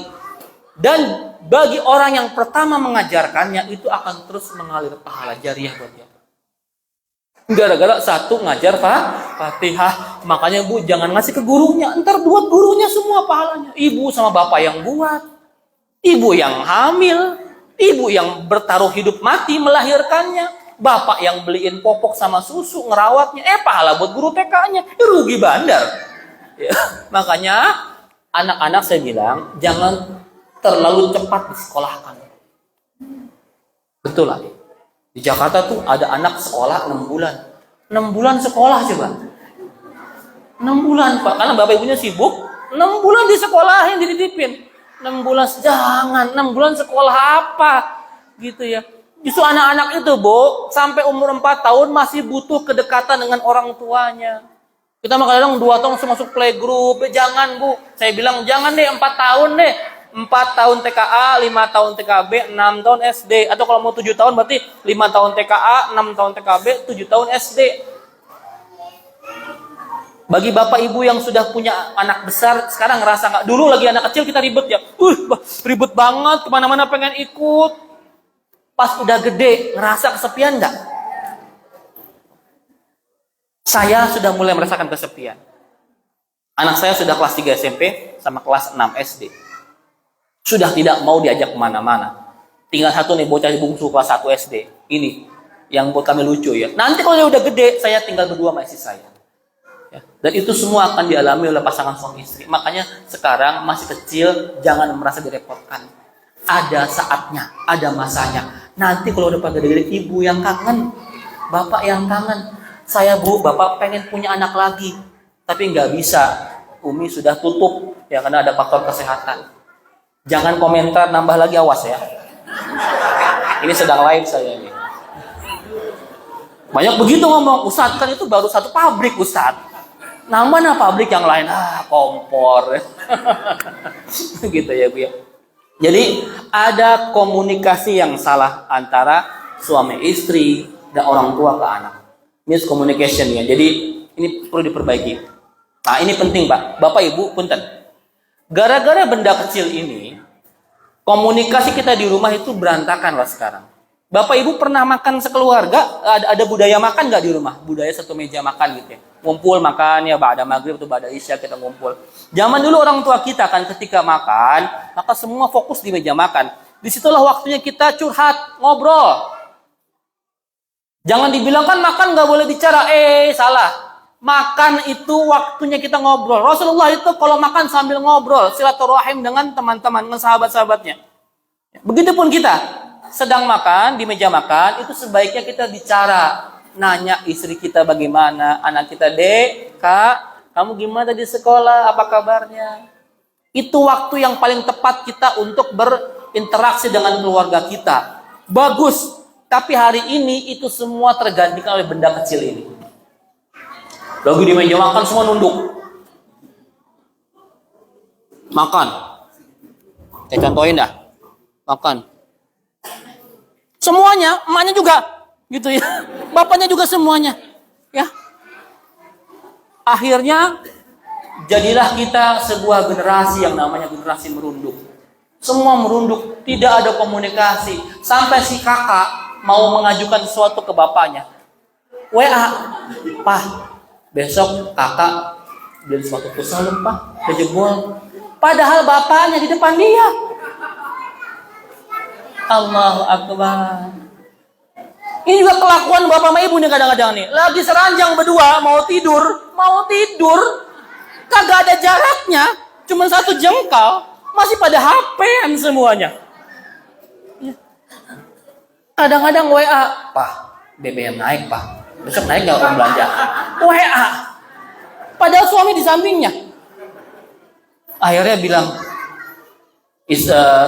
Dan bagi orang yang pertama mengajarkannya, itu akan terus mengalir pahala jariah buat dia. Gara-gara satu ngajar Fatihah. Makanya Bu, jangan ngasih ke gurunya. Ntar buat gurunya semua pahalanya. Ibu sama bapak yang buat. Ibu yang hamil, ibu yang bertaruh hidup mati melahirkannya, bapak yang beliin popok sama susu, ngerawatnya, pahala buat guru TK-nya, rugi bandar. Ya, makanya anak-anak saya bilang, jangan terlalu cepat disekolahkan. Betul lah. Di Jakarta tuh ada anak sekolah 6 bulan. 6 bulan sekolah coba. 6 bulan Pak, karena bapak ibunya sibuk, 6 bulan di sekolahin, dititipin. 6 bulan, jangan, 6 bulan sekolah apa? Gitu ya. Justru anak-anak itu, Bu, sampai umur 4 tahun masih butuh kedekatan dengan orang tuanya. Kita mah kadang 2 tahun langsung masuk playgroup. Jangan, Bu. Saya bilang jangan deh 4 tahun deh. 4 tahun TKA, 5 tahun TKB, 6 tahun SD. Atau kalau mau 7 tahun berarti 5 tahun TKA, 6 tahun TKB, 7 tahun SD. Bagi bapak ibu yang sudah punya anak besar, sekarang ngerasa nggak? Dulu lagi anak kecil kita ribet ya. Ribet banget, kemana-mana pengen ikut. Pas udah gede, ngerasa kesepian nggak? Saya sudah mulai merasakan kesepian. Anak saya sudah kelas 3 SMP sama kelas 6 SD. Sudah tidak mau diajak kemana-mana. Tinggal satu nih bocah bungsu kelas 1 SD. Ini yang buat kami lucu ya. Nanti kalau dia udah gede, saya tinggal berdua sama istri saya. Ya. Dan itu semua akan dialami oleh pasangan suami istri. Makanya sekarang masih kecil, jangan merasa direpotkan. Ada saatnya, ada masanya. Nanti kalau udah pada gede, ibu yang kangen, bapak yang kangen. Saya, Bu, bapak pengen punya anak lagi, tapi nggak bisa. Umi sudah tutup, ya karena ada faktor kesehatan. Jangan komentar nambah lagi, awas ya. Ini sedang live saya ini. Banyak begitu ngomong, Ustadz kan itu baru satu pabrik, Ustadz. Nah, mana pabrik yang lain? Kompor. Gitu ya, Bu ya. Jadi, ada komunikasi yang salah antara suami istri dan orang tua ke anak. Miscommunication ya. Jadi, ini perlu diperbaiki. Nah, ini penting, Pak. Bapak, Ibu, punten. Gara-gara benda kecil ini, komunikasi kita di rumah itu berantakan lah sekarang. Bapak Ibu pernah makan sekeluarga? Ada budaya makan nggak di rumah? Budaya satu meja makan gitu ya. Ngumpul makan ya, ba'da maghrib atau ba'da isya kita ngumpul. Zaman dulu orang tua kita kan ketika makan, maka semua fokus di meja makan. Disitulah waktunya kita curhat, ngobrol. Jangan dibilang kan makan nggak boleh bicara. Salah. Makan itu waktunya kita ngobrol. Rasulullah itu kalau makan sambil ngobrol, silaturahim dengan teman-teman, dengan sahabat-sahabatnya. Begitupun kita sedang makan di meja makan, itu sebaiknya kita bicara, nanya istri kita bagaimana, anak kita, Dek, Kak, kamu gimana di sekolah, apa kabarnya? Itu waktu yang paling tepat kita untuk berinteraksi dengan keluarga kita. Bagus, tapi hari ini itu semua tergantikan oleh benda kecil ini. Lagi di meja makan semua nunduk. Makan. Saya contohin dah. Makan. Semuanya, emaknya juga, gitu ya. Bapaknya juga semuanya, ya. Akhirnya jadilah kita sebuah generasi yang namanya generasi merunduk. Semua merunduk, tidak ada komunikasi. Sampai si kakak mau mengajukan sesuatu ke bapaknya. WA, Pak, besok kakak beli sesuatu pulsa lupa, kejebol. Padahal bapaknya di depan dia. Allahu Akbar. Ini juga kelakuan bapak sama ibu nih kadang-kadang nih. Lagi seranjang berdua, mau tidur. Kagak ada jaraknya, cuma 1 jengkal. Masih pada HP-an semuanya. Kadang-kadang WA, Pak, BBM naik, Pak. Besok naik nggak uang belanja? WA. Padahal suami di sampingnya. Akhirnya bilang,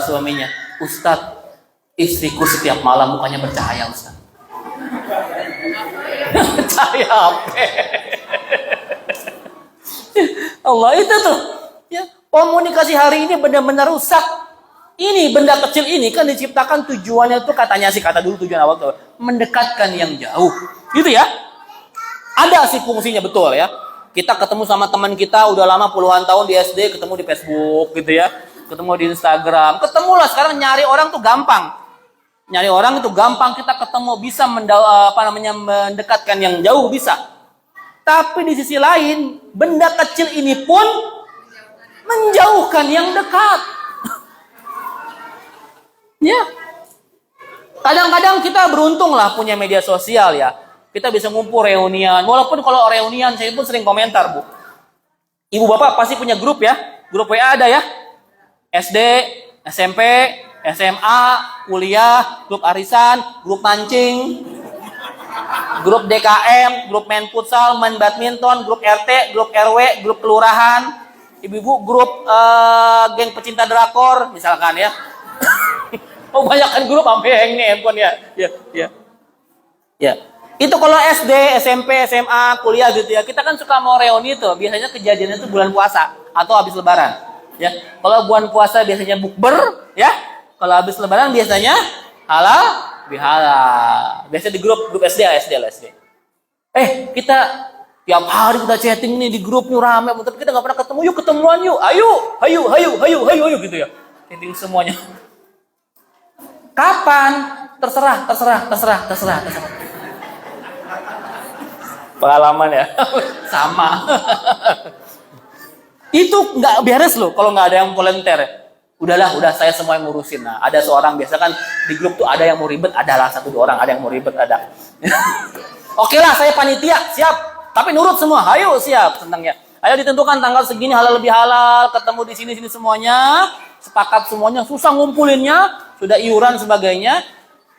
suaminya, Ustadz, istriku setiap malam mukanya bercahaya, Ustaz. Cahaya apa? Allah itu tuh. Ya, komunikasi hari ini benar-benar rusak. Ini benda kecil ini kan diciptakan tujuannya tuh katanya sih, kata dulu tujuan awal tuh mendekatkan yang jauh. Gitu ya. Ada sih fungsinya betul ya. Kita ketemu sama teman kita udah lama puluhan tahun di SD, ketemu di Facebook gitu ya. Ketemu di Instagram. Ketemulah sekarang nyari orang tuh gampang. Nyari orang itu gampang, kita ketemu bisa mendekatkan yang jauh bisa. Tapi di sisi lain, benda kecil ini pun menjauhkan yang dekat. Ya. Kadang-kadang kita beruntung lah punya media sosial ya. Kita bisa ngumpul reunian. Walaupun kalau reunian saya pun sering komentar, Bu. Ibu bapak pasti punya grup ya. Grup WA ada ya. SD, SMP, SMA, kuliah, grup arisan, grup mancing, grup DKM, grup main futsal, main badminton, grup RT, grup RW, grup kelurahan, ibu-ibu grup geng pecinta drakor misalkan ya. Oh, banyakkan grup sampai hang nih handphone ya. Ya, ya. Ya. Itu kalau SD, SMP, SMA, kuliah gitu ya. Kita kan suka mau reuni tuh. Biasanya kejadiannya itu bulan puasa atau habis lebaran. Ya. Kalau bulan puasa biasanya bukber, ya. Kalau habis lebaran biasanya halal bihalal. Biasanya di grup SD lah, SD. Kita tiap hari kita chatting nih di grup nih rame, tapi kita nggak pernah ketemu. Yuk ketemuan yuk. Ayo gitu ya. Chatting semuanya. Kapan? Terserah. Pengalaman ya. Sama. Itu nggak beres loh kalau nggak ada yang volunteer. Udah saya semua yang ngurusin. Nah, ada seorang biasa kan di grup tuh ada yang mau ribet, adalah 1-2 orang, ada yang mau ribet, ada. Oke lah, saya panitia, siap. Tapi nurut semua, ayo siap tentangnya. Ayo ditentukan tanggal segini halal lebih halal, ketemu di sini semuanya, sepakat semuanya, susah ngumpulinnya, sudah iuran sebagainya.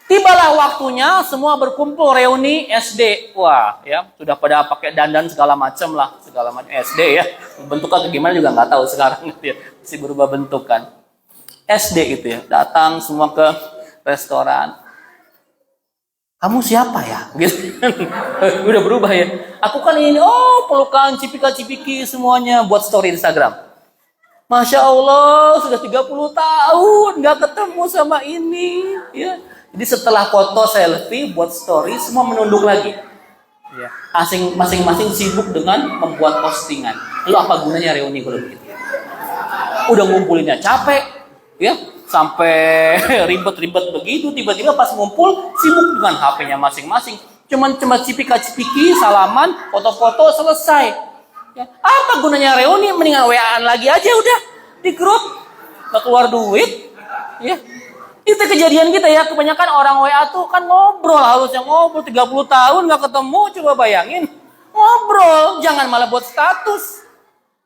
Tibalah waktunya semua berkumpul reuni SD. Wah, ya, sudah pada pakai dandan segala macam SD ya. Bentuknya gimana juga nggak tahu sekarang gitu ya. Masih berubah bentuk kan. SD gitu ya. Datang semua ke restoran. Kamu siapa ya? Gitu. Udah berubah ya. Aku kan ini, pelukan cipika-cipiki semuanya buat story Instagram. Masya Allah, sudah 30 tahun nggak ketemu sama ini. Ya. Jadi setelah foto selfie buat story semua menunduk lagi. Ya. Masing-masing sibuk dengan membuat postingan. Lalu apa gunanya reuni kalau begitu? Udah ngumpulinnya capek, ya, sampai ribet-ribet begitu. Tiba-tiba pas ngumpul sibuk dengan HP-nya masing-masing. Cuma cipika-cipiki, salaman, foto-foto, selesai. Ya. Apa gunanya reuni? Mendingan WA-an lagi aja udah di grup, nggak keluar duit. Ya. Itu kejadian kita ya, kebanyakan orang WA tuh kan ngobrol, harusnya ngobrol 30 tahun nggak ketemu, coba bayangin. Ngobrol, jangan malah buat status.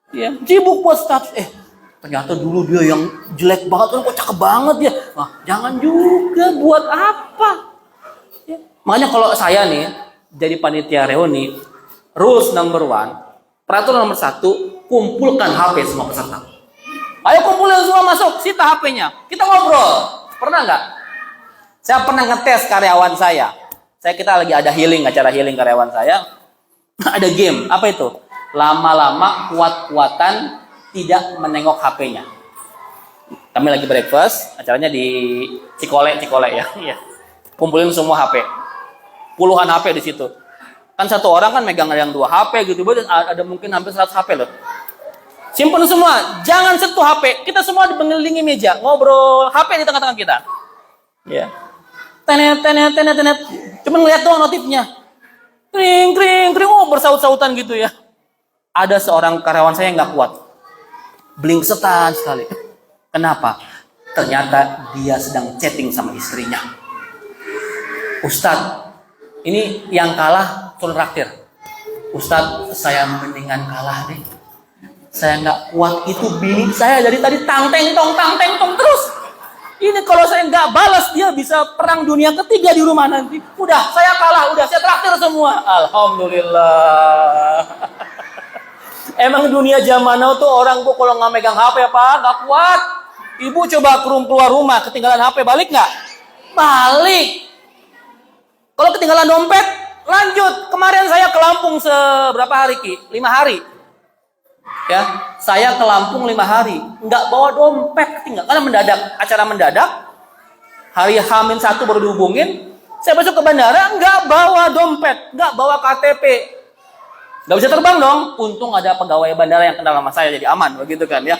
Ya, sibuk buat status. Ternyata dulu dia yang jelek banget, kok cakep banget ya. Nah, jangan juga, buat apa? Ya. Makanya kalau saya nih, jadi panitia reuni, rules number 1, peraturan nomor 1, kumpulkan HP semua peserta. Ayo kumpulin semua masuk, sita HP-nya. Kita ngobrol. Pernah nggak? Saya pernah ngetes karyawan saya. Kita lagi ada acara healing karyawan saya. Ada game, apa itu? Lama-lama kuat-kuatan tidak menengok HP-nya. Kami lagi breakfast, acaranya di Cikole ya. Kumpulin semua HP. Puluhan HP di situ. Kan satu orang kan megang yang 2 HP gitu, ada mungkin hampir 100 HP loh. Simpen semua, jangan sentuh HP. Kita semua mengelilingi meja, ngobrol, HP di tengah-tengah kita. Ya. Tenet. Cuman ngeliat doang notifnya. Kring, bersaut-sautan gitu ya. Ada seorang karyawan saya yang nggak kuat. Blingsetan sekali. Kenapa? Ternyata dia sedang chatting sama istrinya. Ustadz, ini yang kalah suruh traktir. Ustadz, saya mendingan kalah deh. Saya nggak kuat, itu bini saya dari tadi tang teng tong terus. Ini kalau saya nggak balas dia bisa perang dunia ketiga di rumah nanti. Udah, saya kalah, saya traktir semua. Alhamdulillah. Emang dunia zaman now tuh orang bu kalau nggak megang HP apa nggak kuat. Ibu coba keluar rumah ketinggalan HP, balik nggak? Balik. Kalau ketinggalan dompet, lanjut. Kemarin saya ke Lampung seberapa hari Ki? 5 hari. Ya, saya ke Lampung 5 hari, nggak bawa dompet, tinggal karena acara mendadak. Hari H-1 baru dihubungin, saya besok ke bandara, nggak bawa dompet, nggak bawa KTP, nggak bisa terbang dong. Untung ada pegawai bandara yang kenal sama saya, jadi aman, begitu kan ya.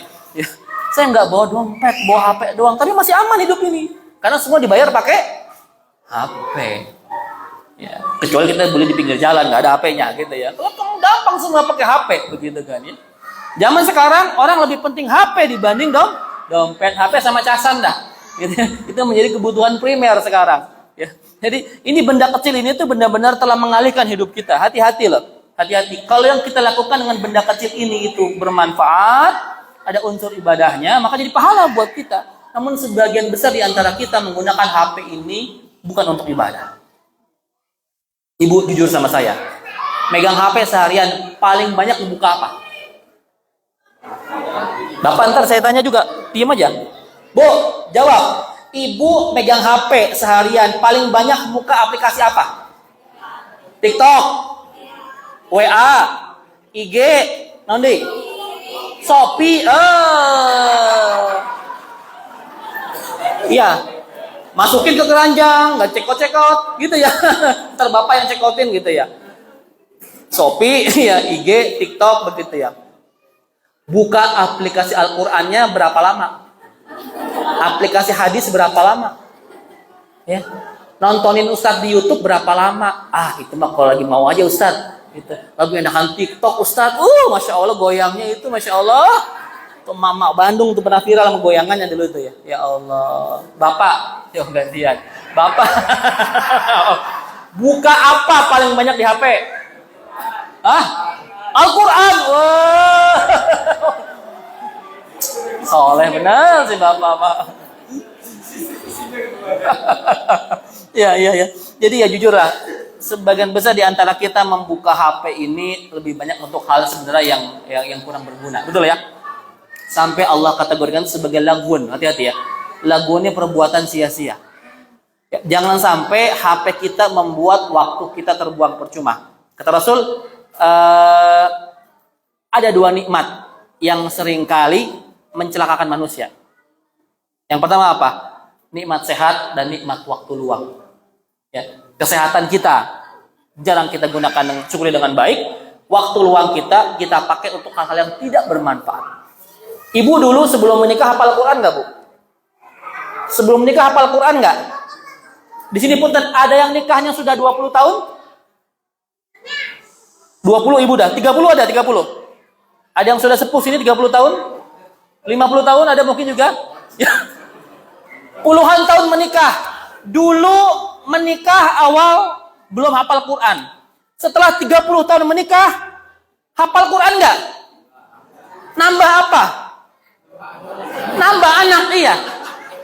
Saya nggak bawa dompet, bawa HP doang, tapi masih aman hidup ini, karena semua dibayar pakai HP. Ya, kecuali kita beli di pinggir jalan, nggak ada HP-nya, gitu ya. Kalau gampang semua pakai HP, begitu kan ya. Zaman sekarang orang lebih penting HP dibanding dompet, HP sama casan dah. Gitu. Itu menjadi kebutuhan primer sekarang. Ya. Jadi ini benda kecil ini tuh benar-benar telah mengalihkan hidup kita. Hati-hati loh, hati-hati. Kalau yang kita lakukan dengan benda kecil ini itu bermanfaat, ada unsur ibadahnya, maka jadi pahala buat kita. Namun sebagian besar di antara kita menggunakan HP ini bukan untuk ibadah. Ibu jujur sama saya, megang HP seharian paling banyak membuka apa? Bapak ntar saya tanya juga, diam aja. Bu, jawab. ibu megang HP seharian paling banyak buka aplikasi apa? TikTok, WA, IG, nanti Shopee, iya, masukin ke keranjang, nggak cekot-cekot, gitu ya. Ntar bapak yang cekotin gitu ya. Shopee, ya, IG, TikTok, begitu ya. Buka aplikasi Al-Qur'annya berapa lama? Aplikasi hadis berapa lama? Ya, nontonin Ustadz di YouTube berapa lama? Itu mah kalau lagi mau aja Ustadz. Gitu. Lagu enakan TikTok Ustadz, masya Allah goyangnya itu, masya Allah. Tuh Mama Bandung tuh pernah viral sama goyangannya dulu itu ya. Ya Allah, Bapak, yuk gantian. Bapak, buka apa paling banyak di HP? Al-Quran. Wah, soleh benar sih Bapak, Pak. Ya. Jadi ya jujur lah, sebagian besar di antara kita membuka HP ini lebih banyak untuk hal sebenarnya yang kurang berguna. Betul ya? Sampai Allah kategorikan sebagai lagun. Hati-hati ya. Lagun ini perbuatan sia-sia. Ya, jangan sampai HP kita membuat waktu kita terbuang percuma. Kata Rasul, ada 2 nikmat yang seringkali mencelakakan manusia. Yang pertama apa? Nikmat sehat dan nikmat waktu luang. Ya, kesehatan kita jarang kita gunakan syukuri dengan baik. Waktu luang kita pakai untuk hal-hal yang tidak bermanfaat. Ibu dulu sebelum menikah hafal Quran nggak, Bu? Sebelum menikah hafal Quran nggak? Di sini pun ada yang nikahnya sudah 20 tahun? 20 ibu dah, 30 ada 30. Ada yang sudah sepuh sini 30 tahun? 50 tahun ada mungkin juga? Ya. Puluhan tahun menikah. Dulu menikah awal belum hafal Quran. Setelah 30 tahun menikah, hafal Quran enggak? Nambah apa? Nambah anak, iya.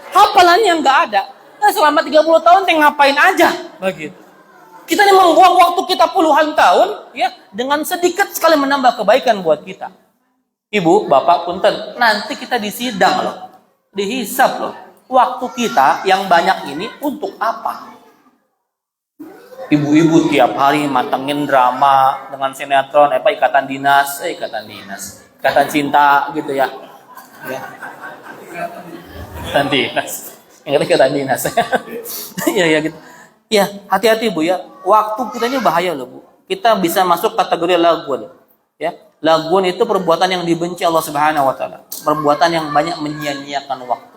Hafalannya enggak ada. Nah, selama 30 tahun ngapain aja? Begitu. Kita ini membuang waktu kita puluhan tahun ya dengan sedikit sekali menambah kebaikan buat kita. Ibu, bapak, punten, nanti kita disidang loh. Dihisab loh. Waktu kita yang banyak ini untuk apa? Ibu-ibu tiap hari matengin drama dengan sinetron, ikatan dinas, ikatan cinta gitu ya. Ikatan dinas. Yang kata ikatan dinas. Ya gitu. Ya, hati-hati Bu ya. Waktu kita ini bahaya loh Bu. Kita bisa masuk kategori lagun. Ya. Lagun itu perbuatan yang dibenci Allah Subhanahu wa taala. Perbuatan yang banyak menyia-nyiakan waktu.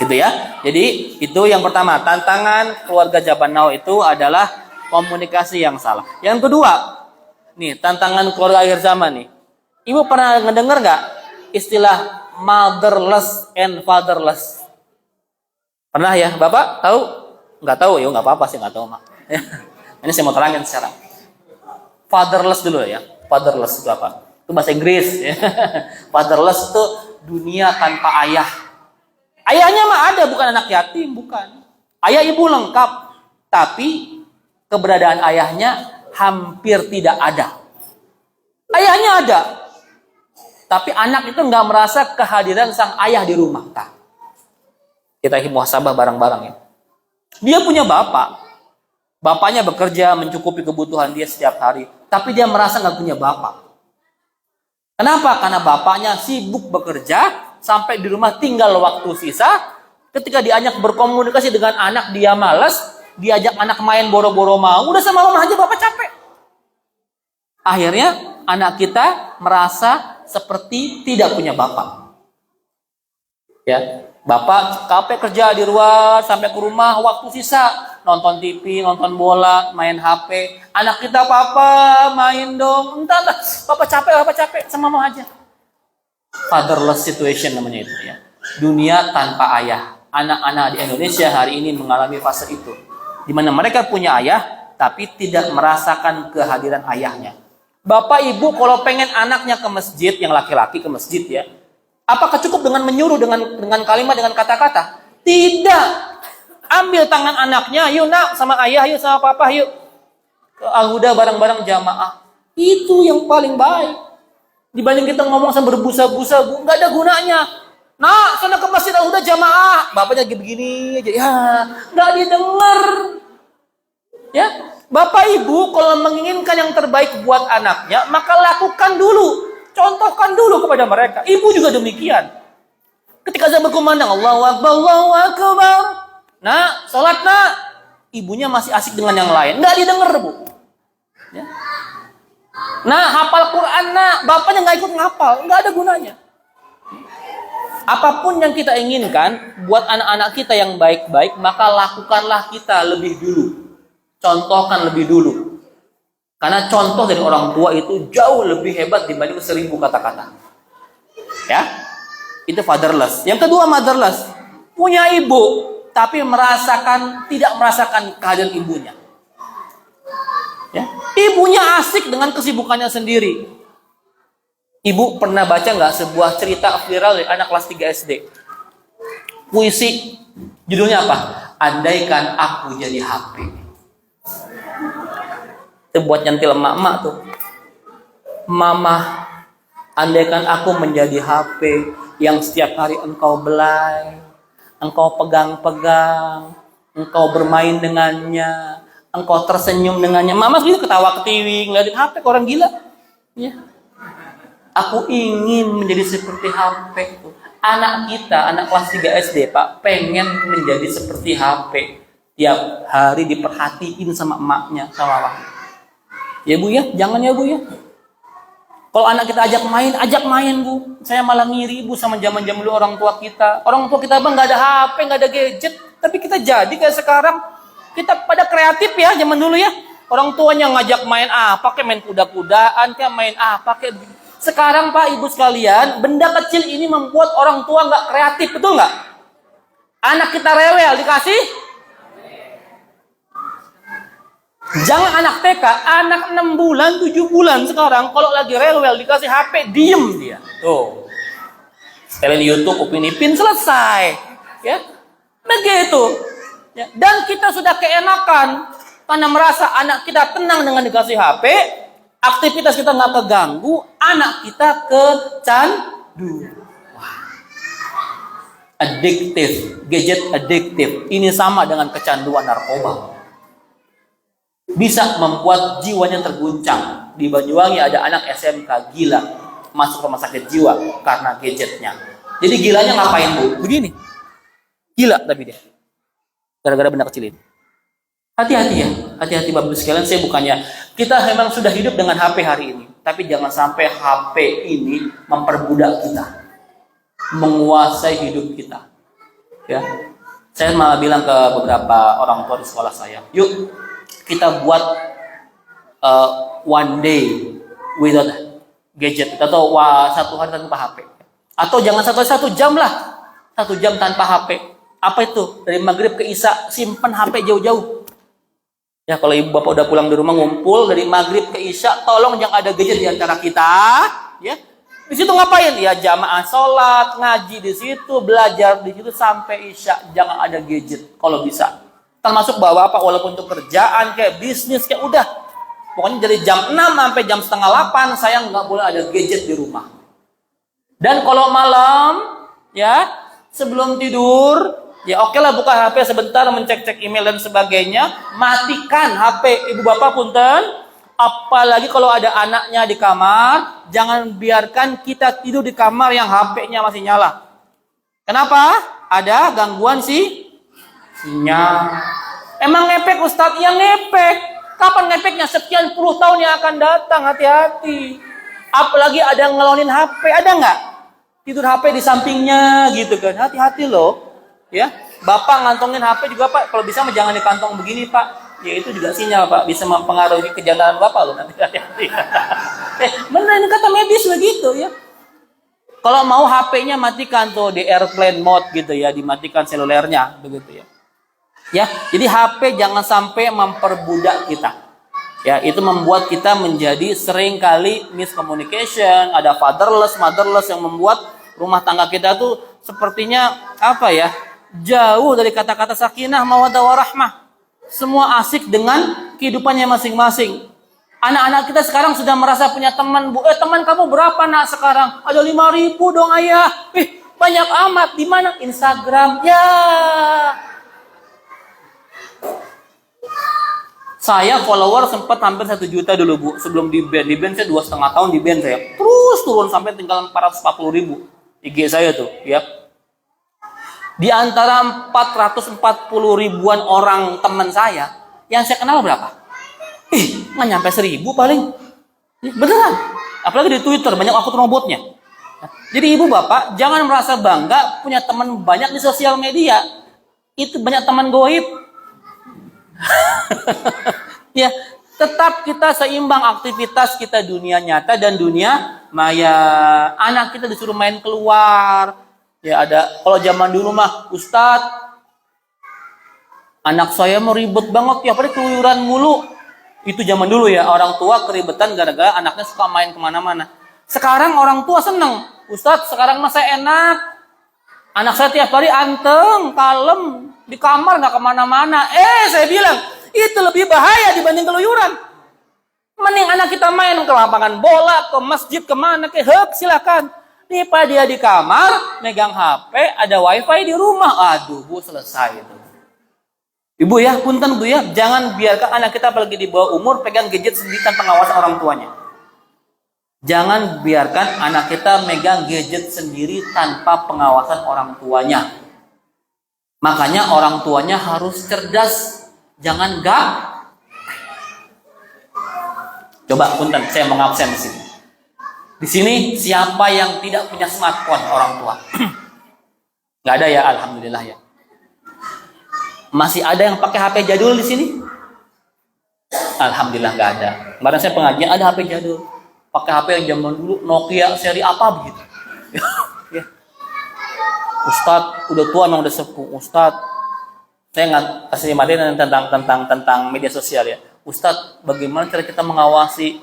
Gitu ya. Jadi itu yang pertama, tantangan keluarga zaman now itu adalah komunikasi yang salah. Yang kedua, nih tantangan keluarga akhir zaman nih. Ibu pernah ngedenger nggak istilah motherless and fatherless? Pernah ya, Bapak tahu? Nggak tahu ya, nggak apa-apa sih nggak tahu mah. Ini saya mau terangin sekarang. Fatherless dulu ya. Fatherless itu apa? Itu bahasa Inggris. Ya. Fatherless itu dunia tanpa ayah. Ayahnya mah ada, bukan anak yatim, bukan. Ayah ibu lengkap, tapi keberadaan ayahnya hampir tidak ada. Ayahnya ada, tapi anak itu nggak merasa kehadiran sang ayah di rumah. Nah, kita muhasabah bareng-bareng ya. Dia punya bapak, bapaknya bekerja mencukupi kebutuhan dia setiap hari, tapi dia merasa nggak punya bapak. Kenapa? Karena bapaknya sibuk bekerja. Sampai di rumah tinggal waktu sisa. Ketika diajak berkomunikasi dengan anak, dia malas. Diajak anak main boro-boro mau. Udah sama mama aja bapak capek. Akhirnya anak kita merasa seperti tidak punya bapak. Ya, bapak capek kerja di luar sampai ke rumah waktu sisa. Nonton TV, nonton bola, main HP. Anak kita papa main dong. Entah, bapak capek sama mama aja. Fatherless situation namanya itu ya. Dunia tanpa ayah. Anak-anak di Indonesia hari ini mengalami fase itu. Di mana mereka punya ayah tapi tidak merasakan kehadiran ayahnya. Bapak ibu kalau pengen anaknya ke masjid, yang laki-laki ke masjid ya. Apakah cukup dengan menyuruh dengan kalimat, dengan kata-kata? Tidak. Ambil tangan anaknya, yuk nak sama ayah, yuk sama papa, yuk ke Al-Huda bareng-bareng jamaah. Itu yang paling baik. Dibanding kita ngomong sama berbusa-busa, nggak ada gunanya. Nah, sana ke masjid udah jamaah, bapaknya lagi begini aja. Ya, nggak didengar. Ya, bapak ibu kalau menginginkan yang terbaik buat anaknya, maka lakukan dulu, contohkan dulu kepada mereka. Ibu juga demikian. Ketika azan berkumandang, Allahu Akbar, Allahu Akbar. Nah, sholat nak, ibunya masih asik dengan yang lain, nggak didengar bu. Ya. Nah, hafal Quran nak, bapaknya nggak ikut ngapal, nggak ada gunanya. Apapun yang kita inginkan buat anak-anak kita yang baik-baik, maka lakukanlah kita lebih dulu. Contohkan lebih dulu. Karena contoh dari orang tua itu jauh lebih hebat dibanding 1000 kata-kata. Ya, itu fatherless. Yang kedua motherless. Punya ibu, tapi tidak merasakan kehadiran ibunya. Ya. Ibunya asik dengan kesibukannya sendiri. Ibu pernah baca nggak sebuah cerita viral dari anak kelas 3 SD? Puisi. Judulnya apa? Andaikan aku jadi HP. Itu buat nyentil emak-emak tuh. Mama, andaikan aku menjadi HP yang setiap hari engkau belai, engkau pegang-pegang, engkau bermain dengannya, engkau tersenyum dengannya. Mama gitu ketawa ketiwi ngeliatin HP ke orang gila. Ya. Aku ingin menjadi seperti HP tuh. Anak kita, anak kelas 3 SD, Pak, pengen menjadi seperti HP. Tiap hari diperhatiin sama emaknya, sama bapaknya. Ya bu ya, jangan ya bu ya. Kalau anak kita ajak main bu. Saya malah ngiri bu sama zaman-zaman dulu orang tua kita. Orang tua kita bang nggak ada HP, nggak ada gadget, tapi kita jadi kayak sekarang. Kita pada kreatif ya zaman dulu ya. Orang tuanya ngajak main apa, kayak main kuda-kudaan, kayak main apa, kayak. Sekarang Pak Ibu sekalian, benda kecil ini membuat orang tua nggak kreatif, betul nggak? Anak kita rewel dikasih. Jangan anak TK, anak 6 bulan, 7 bulan sekarang kalau lagi rewel dikasih HP, diem dia. Tuh. Sekalian di YouTube, Upin Ipin selesai. Ya. Begitu. Ya. Dan kita sudah keenakan karena merasa anak kita tenang dengan dikasih HP, aktivitas kita nggak keganggu, anak kita kecandu. Addiktif, gadget addiktif. Ini sama dengan kecanduan narkoba. Bisa membuat jiwanya terguncang. Di Banyuwangi ada anak SMK gila masuk rumah sakit jiwa karena gadgetnya. Jadi gilanya ngapain bu? Begini, gila tapi dia gara-gara benda kecil ini. Hati-hati ya, hati-hati Bapak sekalian. Saya bukannya kita memang sudah hidup dengan HP hari ini, tapi jangan sampai HP ini memperbudak kita, menguasai hidup kita. Ya, saya malah bilang ke beberapa orang tua di sekolah saya, yuk kita buat one day without gadget, atau 1 hari tanpa HP, atau jangan 1 jam lah, 1 jam tanpa HP. Apa itu? Dari maghrib ke isya simpan HP jauh-jauh. Ya kalau ibu bapak udah pulang di rumah ngumpul dari maghrib ke isya, tolong jangan ada gadget di antara kita. Ya, di situ ngapain? Ya jamaah sholat, ngaji di situ, belajar di situ sampai isya. Jangan ada gadget kalau bisa. Termasuk bapak walaupun untuk kerjaan kayak bisnis kayak udah. Pokoknya dari jam 6 sampai jam setengah 8 saya nggak boleh ada gadget di rumah. Dan kalau malam ya sebelum tidur, ya oke lah buka HP sebentar mencek-cek email dan sebagainya. Matikan HP ibu bapak punten. Apalagi kalau ada anaknya di kamar, jangan biarkan kita tidur di kamar yang HP-nya masih nyala. Kenapa? Ada gangguan sinyal. Emang ngepek Ustadz? Yang ngepek. Kapan ngepeknya? Sekian puluh tahun yang akan datang. Hati-hati. Apalagi ada yang ngelonin HP. Ada nggak? Tidur HP di sampingnya gitu kan. Hati-hati loh. Ya, bapak ngantongin HP juga Pak. Kalau bisa jangan di kantong begini Pak. Ya itu juga sinyal Pak. Bisa mempengaruhi kejantanan bapak loh nanti. Hati-hati. Benar ini kata medis begitu ya. Kalau mau HP-nya matikan tuh di airplane mode gitu ya. Dimatikan selulernya begitu ya. Ya, jadi HP jangan sampai memperbudak kita. Ya, itu membuat kita menjadi sering kali miscommunication, ada fatherless, motherless yang membuat rumah tangga kita tuh sepertinya apa ya? Jauh dari kata-kata sakinah, mawaddah warahmah. Semua asik dengan kehidupannya masing-masing. Anak-anak kita sekarang sudah merasa punya teman, Bu. Teman kamu berapa nak sekarang? Ada 5.000 dong ayah. banyak amat. Di mana? Instagram. Ya. Saya follower sempat hampir 1 juta dulu, Bu. Sebelum di ban. Di ban saya 2,5 tahun di ban saya. Terus turun sampai tinggal 440 ribu. IG saya tuh, ya. Di antara 440 ribuan orang teman saya, yang saya kenal berapa? Nggak nyampe 1000 paling. Beneran. Apalagi di Twitter, banyak akun robotnya. Jadi ibu bapak, jangan merasa bangga punya teman banyak di sosial media. Itu banyak teman goib. Ya, tetap kita seimbang aktivitas kita dunia nyata dan dunia maya. Anak kita disuruh main keluar. Ya ada, kalau zaman dulu mah, Ustadz, anak saya mau ribet banget ya, padahal keluyuran mulu. Itu zaman dulu ya, orang tua keribetan gara-gara anaknya suka main kemana-mana. Sekarang orang tua seneng, Ustadz sekarang mah saya enak. Anak saya tiap hari anteng, kalem, di kamar nggak kemana-mana. Saya bilang, itu lebih bahaya dibanding keluyuran. Mending anak kita main ke lapangan bola, ke masjid, kemana, silakan. Nih Pak, dia di kamar, megang HP, ada wifi di rumah. Aduh, Bu, selesai itu. Ibu ya, punten Bu ya, jangan biarkan anak kita apalagi di bawah umur pegang gadget sendiri tanpa pengawasan orang tuanya. Jangan biarkan anak kita megang gadget sendiri tanpa pengawasan orang tuanya. Makanya orang tuanya harus cerdas, jangan gak. Coba punten, saya mau ngabsen di sini. Di sini siapa yang tidak punya smartphone orang tua? Gak ada ya, alhamdulillah ya. Masih ada yang pakai HP jadul di sini? Alhamdulillah gak ada. Kemarin saya pengajian ada HP jadul. Pakai HP yang zaman dulu Nokia seri apa begitu. Ya. Ustadz udah tua memang udah sepuh. Ustadz, saya nggak kasih materi tentang media sosial ya. Ustadz, bagaimana cara kita mengawasi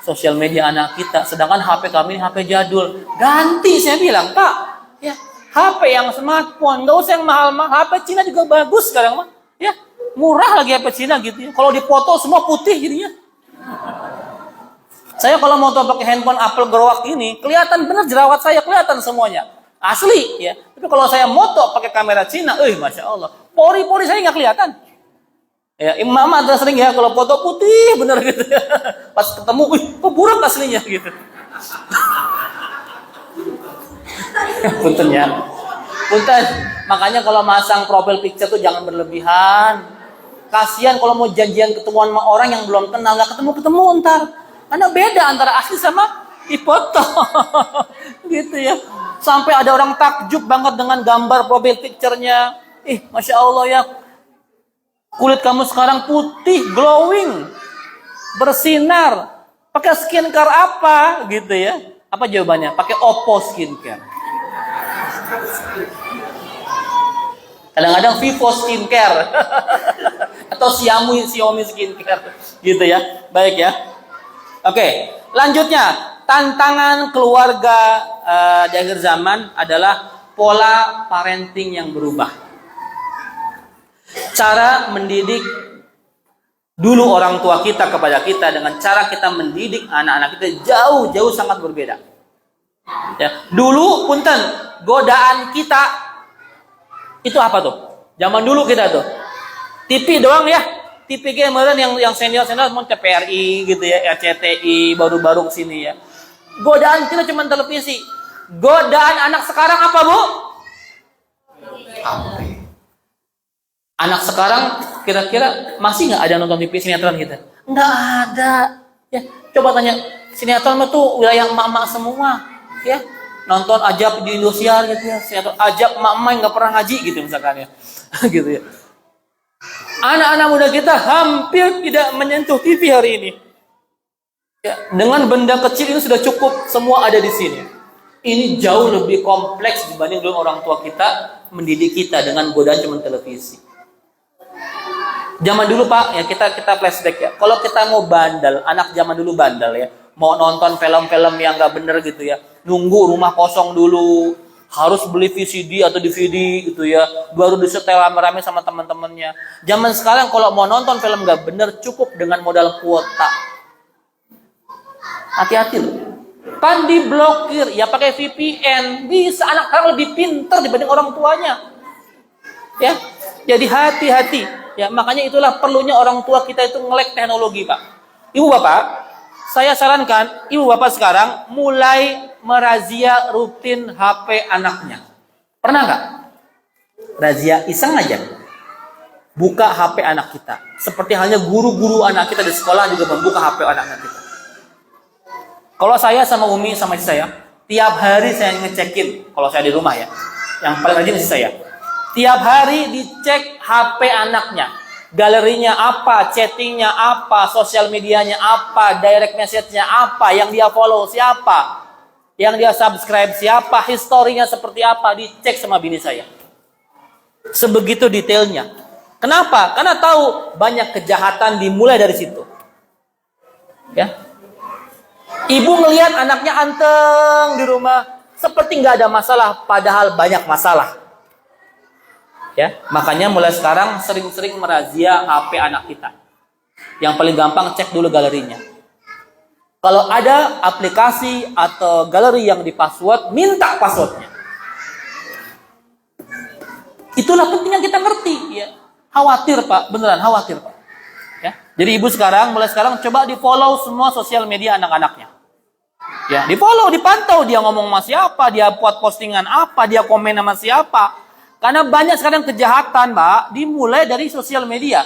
sosial media anak kita? Sedangkan HP kami ini HP jadul. Ganti, saya bilang, Pak. Ya, HP yang smartphone, nggak usah yang mahal-mahal. HP Cina juga bagus sekarang mah. Ya, murah lagi HP Cina gitu ya. Kalau dipoto semua putih jadinya. Saya kalau mau pakai handphone Apple gerowak ini, kelihatan bener jerawat saya, kelihatan semuanya. Asli ya. Tapi kalau saya moto pakai kamera Cina, Masya Allah. Pori-pori saya nggak kelihatan. Ya, Imam ada sering ya, kalau foto putih bener gitu ya. Pas ketemu, kok buruk aslinya gitu. Punten ya. Punten. Makanya kalau masang profile picture tuh jangan berlebihan. Kasihan kalau mau janjian ketemuan sama orang yang belum kenal, nggak ketemu-ketemu ntar. Karena beda antara asli sama dipoto. Gitu ya. Sampai ada orang takjub banget dengan gambar profile picture-nya. Masya Allah ya. Kulit kamu sekarang putih, glowing, bersinar. Pakai skincare apa? Gitu ya. Apa jawabannya? Pakai Oppo skincare. Kadang-kadang Vivo skincare. Atau Xiaomi skincare. Gitu ya. Baik ya. Oke, lanjutnya tantangan keluarga di akhir zaman adalah pola parenting yang berubah. Cara mendidik dulu orang tua kita kepada kita dengan cara kita mendidik anak-anak kita jauh-jauh sangat berbeda. Ya, dulu punten godaan kita itu apa tuh? Zaman dulu kita tuh TV doang ya. TV gameran yang senior mau TPRI gitu ya, RCTI baru-baru kesini ya. Godaan kita cuma televisi. Godaan anak sekarang apa Bu? HP. Anak sekarang kira-kira masih nggak ada nonton TV sinetron gitu? Nggak ada. Ya, coba tanya sinetron itu wilayah emak-emak semua, ya. Nonton Ajab di Indosiar gitu ya, sinetron Ajab emak-emak yang nggak pernah ngaji gitu misalkan ya, gitu ya. Anak-anak muda kita hampir tidak menyentuh TV hari ini. Ya, dengan benda kecil ini sudah cukup, semua ada di sini. Ini jauh lebih kompleks dibanding dulu orang tua kita mendidik kita dengan godaan cuma televisi. Zaman dulu Pak, ya kita flashback ya. Kalau kita mau bandel, anak zaman dulu bandel ya. Mau nonton film-film yang nggak bener gitu ya. Nunggu rumah kosong dulu. Harus beli VCD atau DVD gitu ya, baru disetel rame-rame sama teman-temannya. Zaman sekarang kalau mau nonton film nggak bener cukup dengan modal kuota. Hati-hati loh. Kan diblokir, ya pakai VPN. Bisa, anak sekarang lebih pintar dibanding orang tuanya. Ya, jadi hati-hati. Ya, makanya itulah perlunya orang tua kita itu ngelek teknologi, Pak. Ibu bapak, saya sarankan ibu bapak sekarang mulai merazia rutin HP anaknya. Pernah nggak? Razia iseng aja. Buka HP anak kita. Seperti halnya guru-guru anak kita di sekolah juga membuka HP anak-anak kita. Kalau saya sama Umi sama istri saya, tiap hari saya ngecekin, kalau saya di rumah ya, yang paling rajin istri saya. Tiap hari dicek HP anaknya. Galerinya apa, chattingnya apa, sosial medianya apa, direct message-nya apa, yang dia follow siapa, yang dia subscribe siapa, historinya seperti apa, dicek sama bini saya. Sebegitu detailnya. Kenapa? Karena tahu banyak kejahatan dimulai dari situ. Ya. Ibu ngelihat anaknya anteng di rumah, seperti nggak ada masalah, padahal banyak masalah. Ya, makanya mulai sekarang sering-sering merazia HP anak kita. Yang paling gampang cek dulu galerinya. Kalau ada aplikasi atau galeri yang di password, minta passwordnya. Itulah pentingnya kita ngerti. Ya. Khawatir Pak, beneran khawatir Pak. Ya. Jadi ibu sekarang, mulai sekarang coba di follow semua sosial media anak-anaknya. Ya, di follow, dipantau dia ngomong sama siapa, dia buat postingan apa, dia komen sama siapa. Karena banyak sekarang kejahatan, Pak, dimulai dari sosial media.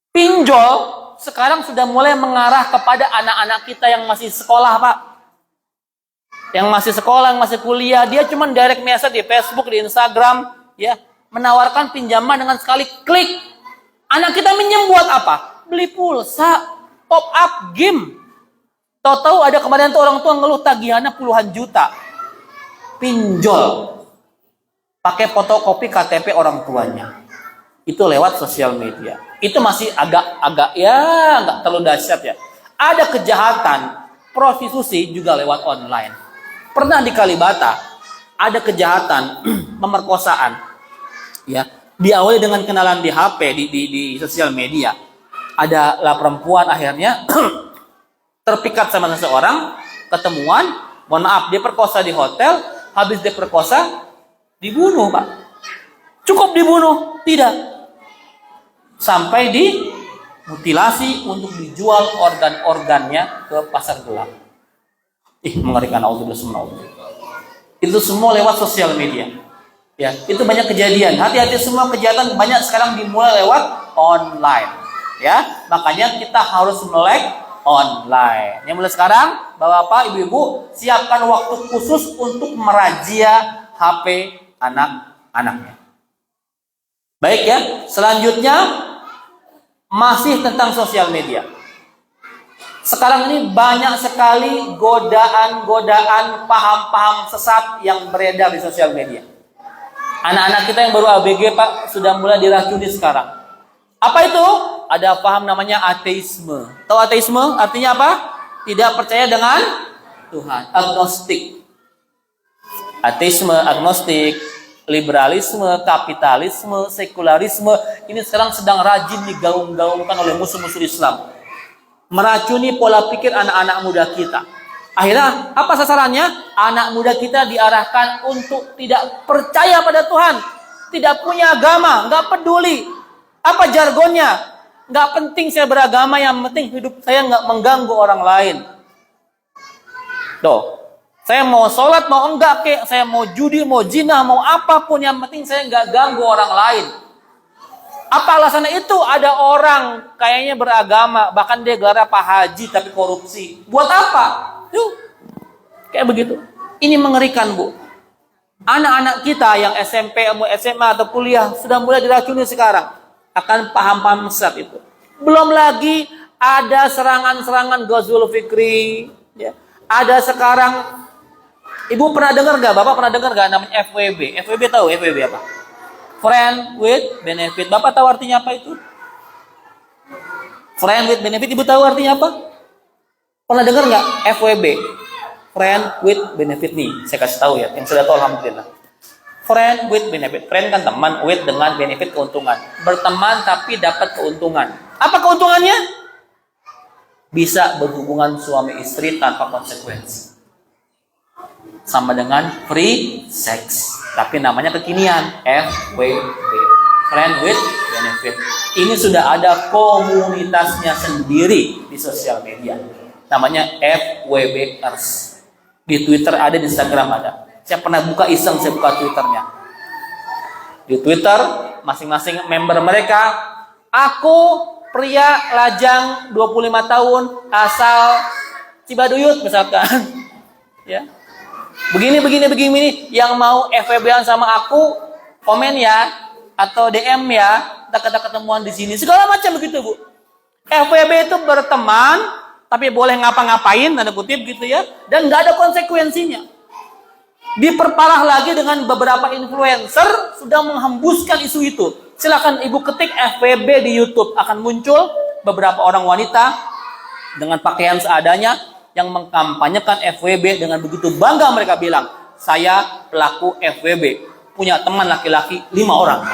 Pinjol sekarang sudah mulai mengarah kepada anak-anak kita yang masih sekolah, Pak. Yang masih sekolah, yang masih kuliah, dia cuma direct message di Facebook, di Instagram, ya, menawarkan pinjaman dengan sekali klik. Anak kita minjem buat apa? Beli pulsa, pop up game. Tahu-tahu ada kemarin tuh orang tua ngeluh tagihannya puluhan juta. Pinjol. Pakai fotokopi KTP orang tuanya. Itu lewat sosial media. Itu masih agak ya nggak terlalu dahsyat ya. Ada kejahatan prostitusi juga lewat online. Pernah di Kalibata ada kejahatan pemerkosaan. Ya, diawali dengan kenalan di HP di sosial media. Adalah perempuan akhirnya terpikat sama seseorang, ketemuan, mohon maaf, dia perkosa di hotel, habis dia perkosa, dibunuh, Pak. Cukup dibunuh? Tidak. Sampai dimutilasi untuk dijual organ-organnya ke pasar gelap. Mengerikan. Itu semua lewat sosial media. Ya, itu banyak kejadian. Hati-hati, semua kejahatan banyak sekarang dimulai lewat online. Ya, makanya kita harus melek online. Yang mulai sekarang, Bapak, Ibu-ibu, siapkan waktu khusus untuk merazia HP anak-anaknya. Baik ya, selanjutnya masih tentang sosial media. Sekarang ini banyak sekali godaan-godaan paham-paham sesat yang beredar di sosial media. Anak-anak kita yang baru ABG, Pak, sudah mulai diracuni sekarang. Apa itu? Ada paham namanya ateisme. Tahu ateisme? Artinya apa? Tidak percaya dengan Tuhan. Agnostik. Ateisme, agnostik, liberalisme, kapitalisme, sekularisme. Ini sekarang sedang rajin digaung-gaungkan oleh musuh-musuh Islam. Meracuni pola pikir anak-anak muda kita. Akhirnya apa sasarannya? Anak muda kita diarahkan untuk tidak percaya pada Tuhan. Tidak punya agama, nggak peduli. Apa jargonnya? Nggak penting saya beragama, yang penting hidup saya nggak mengganggu orang lain. Tuh, saya mau sholat, mau enggak kek, saya mau judi, mau zina, mau apapun, yang penting saya nggak ganggu orang lain. Apa alasannya itu? Ada orang kayaknya beragama, bahkan dia gelar Pak Haji tapi korupsi. Buat apa? Yuk, kayak begitu. Ini mengerikan, Bu. Anak-anak kita yang SMP, SMA atau kuliah sudah mulai diracuni sekarang akan paham-paham sesat itu. Belum lagi ada serangan-serangan Ghazul Fikri. Ya. Ada sekarang, Ibu pernah dengar gak? Bapak pernah dengar gak namanya FWB? FWB tahu FWB apa? Friend with benefit. Bapak tahu artinya apa itu? Friend with benefit, Ibu tahu artinya apa? Pernah dengar gak FWB? Friend with benefit nih. Saya kasih tahu ya, yang sudah tahu alhamdulillah. Friend with benefit. Friend kan teman, with dengan benefit keuntungan. Berteman tapi dapat keuntungan. Apa keuntungannya? Bisa berhubungan suami istri tanpa konsekuensi. sama dengan free sex. Tapi namanya kekinian, FWB, friend with benefit. Ini sudah ada komunitasnya sendiri di sosial media. Namanya FWBers. Di Twitter ada, di Instagram ada. Saya pernah buka iseng, saya buka Twitternya. Di Twitter, masing-masing member mereka, aku pria lajang 25 tahun asal Cibaduyut misalkan. Ya. Begini, yang mau FWB-an sama aku, komen ya, atau DM ya, kita ketemuan di sini. Segala macam begitu, Bu. FWB itu berteman, tapi boleh ngapa-ngapain, tanda kutip gitu ya, dan nggak ada konsekuensinya. Diperparah lagi dengan beberapa influencer sudah menghembuskan isu itu. Silakan Ibu ketik FWB di YouTube, akan muncul beberapa orang wanita dengan pakaian seadanya yang mengkampanyekan FWB dengan begitu bangga. Mereka bilang, saya pelaku FWB, punya teman laki-laki 5 orang.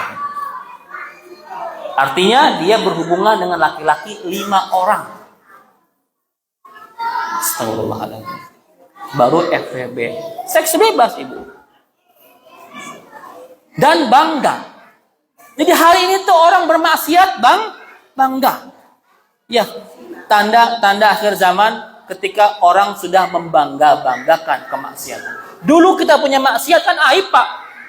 Artinya dia berhubungan dengan laki-laki 5 orang. Astagfirullahaladzim. Baru FWB. Seks bebas, Ibu. Dan bangga. Jadi hari ini tuh orang bermaksiat bangga. Ya, tanda akhir zaman ketika orang sudah membangga-banggakan kemaksiatan. Dulu kita punya maksiat kan aib, Pak.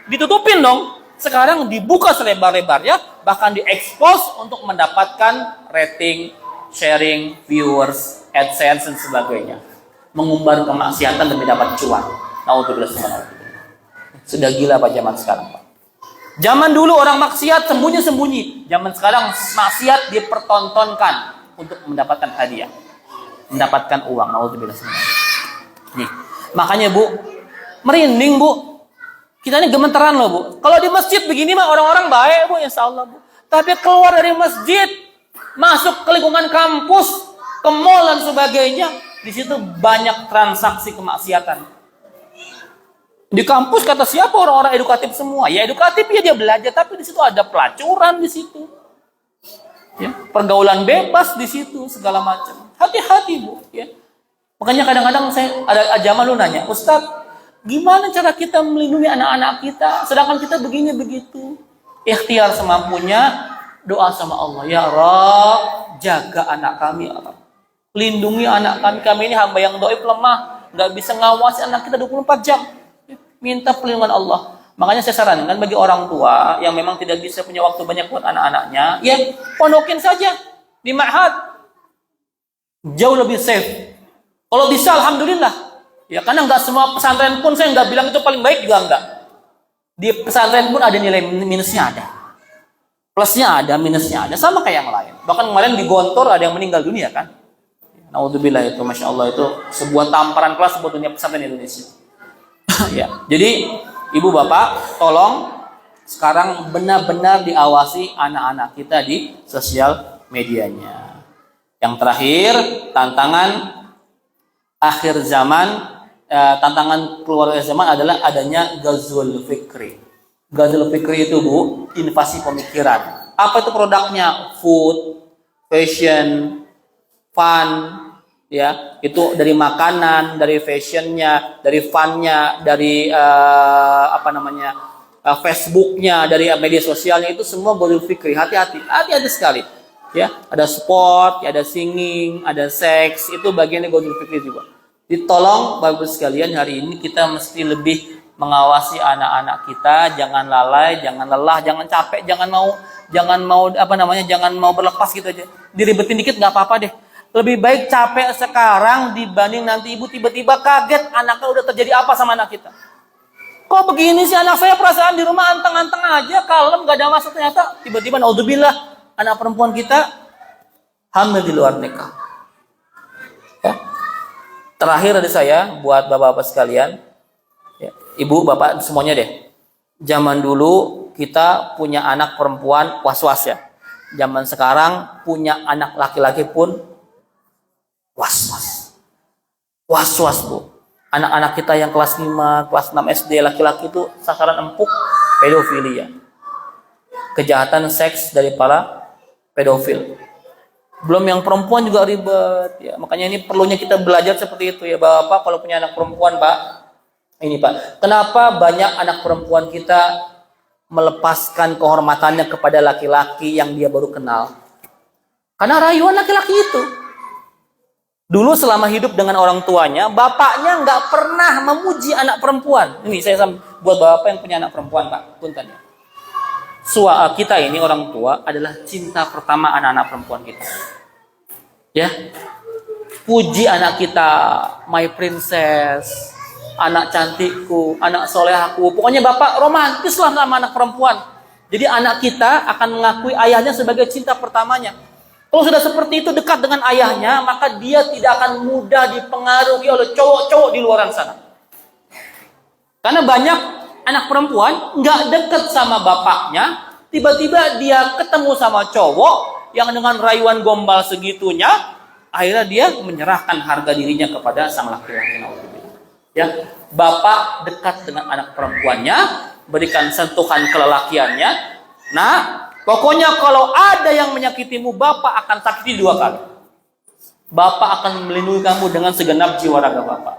Ditutupin dong. Sekarang dibuka selebar-lebarnya, bahkan diekspos untuk mendapatkan rating, sharing, viewers, AdSense dan sebagainya. Mengumbar kemaksiatan demi dapat cuan. Naudzubillah. Sudah gila Pak zaman sekarang, Pak. Zaman dulu orang maksiat sembunyi-sembunyi. Zaman sekarang maksiat dipertontonkan untuk mendapatkan hadiah, mendapatkan uang. Naudzubillah. Nih, makanya Bu, merinding Bu. Kita ini gemeteran loh Bu. Kalau di masjid begini mah orang-orang baik Bu, insya Allah Bu. Tapi keluar dari masjid, masuk ke lingkungan kampus, ke mall dan sebagainya, di situ banyak transaksi kemaksiatan. Di kampus kata siapa orang-orang edukatif semua? Ya edukatif ya dia belajar, tapi di situ ada pelacuran di situ. Ya, pergaulan bebas di situ, segala macam. Hati-hati Bu, ya. Makanya kadang-kadang saya ada zaman lu nanya, Ustaz, gimana cara kita melindungi anak-anak kita sedangkan kita begini begitu? Ikhtiar semampunya, doa sama Allah, ya Rabb, jaga anak kami ya Rabb. Lindungi anak kami ini hamba yang dhaif lemah, nggak bisa ngawasi anak kita 24 jam. Minta perlindungan Allah. Makanya saya sarankan bagi orang tua yang memang tidak bisa punya waktu banyak buat anak-anaknya, ya pondokin saja di ma'had. Jauh lebih safe. Kalau bisa alhamdulillah. Ya karena nggak semua pesantren pun saya nggak bilang itu paling baik juga enggak. Di pesantren pun ada nilai minusnya ada. Plusnya ada, minusnya ada, sama kayak yang lain. Bahkan kemarin di Gontor ada yang meninggal dunia kan. Naudzubillah itu, Masya Allah itu sebuah tamparan kelas buat dunia pesantren Indonesia. Ya, jadi Ibu Bapak, tolong sekarang benar-benar diawasi anak-anak kita di sosial medianya. Yang terakhir, tantangan akhir zaman, tantangan keluar dari zaman adalah adanya Ghazwul Fikri. Ghazwul Fikri itu Bu, invasi pemikiran. Apa itu produknya? Food, fashion, fun, ya itu dari makanan, dari fashionnya, dari funnya, dari Facebooknya, dari media sosialnya, itu semua Ghazwul Fikri. Hati-hati sekali. Ya, ada sport, ya ada singing, ada seks, itu bagiannya Ghazwul Fikri juga. Ditolong Bapak sekalian, hari ini kita mesti lebih mengawasi anak-anak kita, jangan lalai, jangan lelah, jangan capek, jangan mau berlepas gitu aja. Diribetin dikit nggak apa-apa deh. Lebih baik capek sekarang dibanding nanti ibu tiba-tiba kaget anaknya udah terjadi apa sama anak kita. Kok begini sih anak saya, perasaan di rumah anteng-anteng aja, kalem, gak ada masalah, ternyata tiba-tiba naudzubillah anak perempuan kita hamil di luar nikah. Ya. Terakhir dari saya buat bapak-bapak sekalian, ya, ibu, bapak semuanya deh. Zaman dulu kita punya anak perempuan was-was ya. Zaman sekarang punya anak laki-laki pun was-was Bu. Anak-anak kita yang kelas 5, kelas 6 SD laki-laki itu sasaran empuk pedofilia. Kejahatan seks dari para pedofil. Belum yang perempuan juga ribet ya. Makanya ini perlunya kita belajar seperti itu ya Bapak, kalau punya anak perempuan Pak, Ini Pak, kenapa banyak anak perempuan kita melepaskan kehormatannya kepada laki-laki yang dia baru kenal? Karena rayuan laki-laki itu. Dulu selama hidup dengan orang tuanya, bapaknya nggak pernah memuji anak perempuan. Ini saya buat bapak yang punya anak perempuan, Pak. Punten ya. Kita ini orang tua adalah cinta pertama anak-anak perempuan kita. Ya, puji anak kita, my princess, anak cantikku, anak solehaku. Pokoknya bapak romantis lah sama anak perempuan. Jadi anak kita akan mengakui ayahnya sebagai cinta pertamanya. Kalau sudah seperti itu dekat dengan ayahnya, maka dia tidak akan mudah dipengaruhi oleh cowok-cowok di luar sana. Karena banyak anak perempuan nggak dekat sama bapaknya, tiba-tiba dia ketemu sama cowok yang dengan rayuan gombal segitunya, akhirnya dia menyerahkan harga dirinya kepada sang laki-laki. Ya, bapak dekat dengan anak perempuannya, berikan sentuhan kelelakiannya. Nah, pokoknya kalau ada yang menyakitimu, bapak akan sakiti 2 kali. Bapak akan melindungi kamu dengan segenap jiwa raga bapak.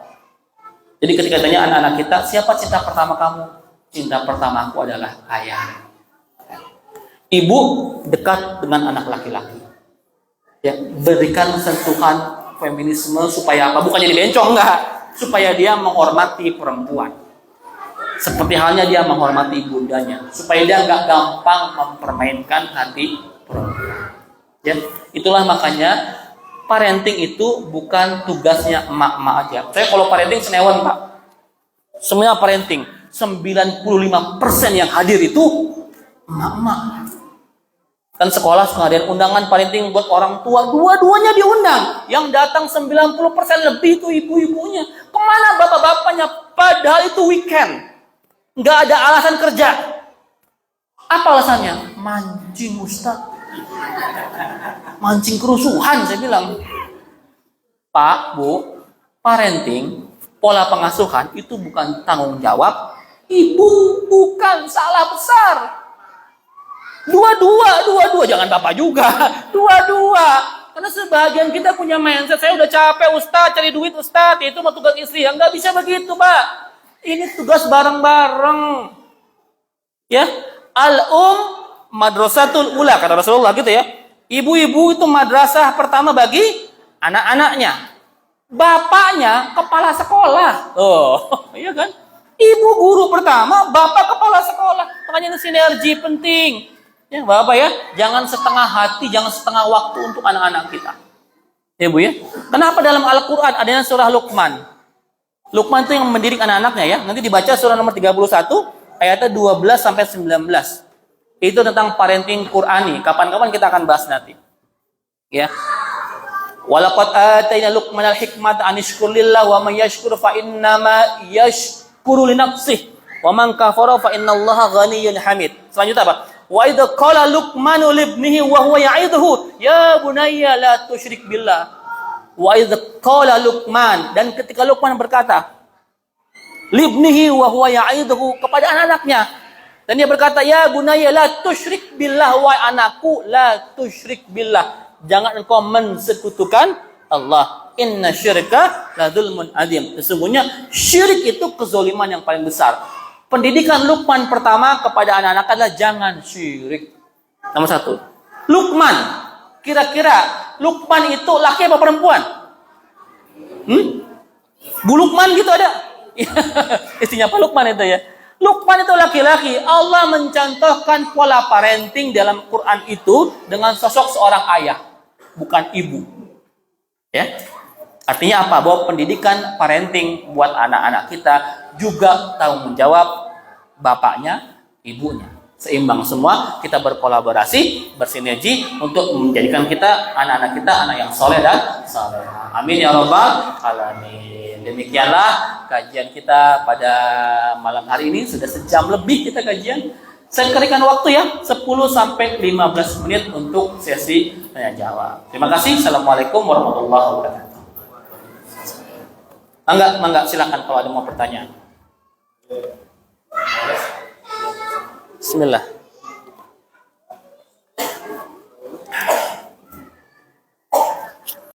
Jadi ketika tanya anak-anak kita, siapa cinta pertama kamu? Cinta pertamaku adalah ayah. Ibu dekat dengan anak laki-laki. Ya, berikan sentuhan feminisme supaya apa? Bukannya dibencong, enggak. Supaya dia menghormati perempuan. Seperti halnya dia menghormati ibundanya, supaya dia nggak gampang mempermainkan hati perempuan. Ya, itulah makanya parenting itu bukan tugasnya emak-emak aja. Saya kalau parenting senewan, Pak. Semuanya parenting, 95% yang hadir itu emak-emak. Kan sekolah suka ngadain undangan parenting buat orang tua, dua-duanya diundang. Yang datang 90% lebih itu ibu-ibunya. Kemana bapak-bapaknya? Padahal itu weekend. Nggak ada alasan kerja. Apa alasannya? Mancing, Ustaz. Mancing kerusuhan, saya bilang. Pak, Bu, parenting, pola pengasuhan itu bukan tanggung jawab ibu, bukan, salah besar. Dua-dua, jangan bapak juga. Dua-dua. Karena sebagian kita punya mindset, saya udah capek Ustaz, cari duit Ustaz, itu mah tugas istri. Ya, nggak bisa begitu, Pak. Ini tugas bareng-bareng. Ya, madrasatul ula, kata Rasulullah gitu ya. Ibu-ibu itu madrasah pertama bagi anak-anaknya. Bapaknya kepala sekolah. Oh, iya kan? Ibu guru pertama, bapak kepala sekolah. Makanya ini sinergi penting. Ya, Bapak ya, jangan setengah hati, jangan setengah waktu untuk anak-anak kita. Ya, Bu ya. Kenapa dalam Al-Qur'an adanya surah Luqman? Luqman itu yang mendidik anak-anaknya ya. Nanti dibaca surah nomor 31 ayatnya 12 sampai 19. Itu tentang parenting Qur'ani. Kapan-kapan kita akan bahas nanti. Ya. Walaqad atayna Luqmanal hikmata an yashkur lillah wa may yashkur fa innama yashkuru li nafsihi wa man kafara fa innallaha ghaniyyun hamid. Selanjutnya apa? Wa idza qala Luqmanu li ibnihi wa huwa ya'idhuhu ya bunayya la tusyrik billah. Wa idza qala Luqman, dan ketika Luqman berkata li ibnihi wa huwa ya'idhuhu kepada anak-anaknya, dan dia berkata ya bunayya la tusyrik billah, wa anakku la tusyrik billah, jangan engkau mensekutukan Allah. Inna syirka la dzulmun adzim. Sesungguhnya syirik itu kezaliman yang paling besar. Pendidikan Luqman pertama kepada anak-anak adalah jangan syirik. Nomor 1. Luqman, kira-kira Luqman itu laki apa perempuan? Bu Luqman gitu ada? Istrinya Pak Luqman itu ya. Luqman itu laki-laki. Allah mencontohkan pola parenting dalam Quran itu dengan sosok seorang ayah, bukan ibu. Ya. Artinya apa? Bahwa pendidikan parenting buat anak-anak kita juga tanggung jawab bapaknya, ibunya. Seimbang semua, kita berkolaborasi, bersinergi untuk menjadikan kita, anak-anak kita, anak yang soleh dan saleh. Amin ya rabbal alamin. Demikianlah kajian kita pada malam hari ini. Sudah sejam lebih kita kajian. Saya berikan waktu ya, 10 sampai 15 menit untuk sesi tanya jawab. Terima kasih. Assalamualaikum warahmatullahi wabarakatuh. Mangga, silakan kalau ada mau pertanyaan. Bismillah.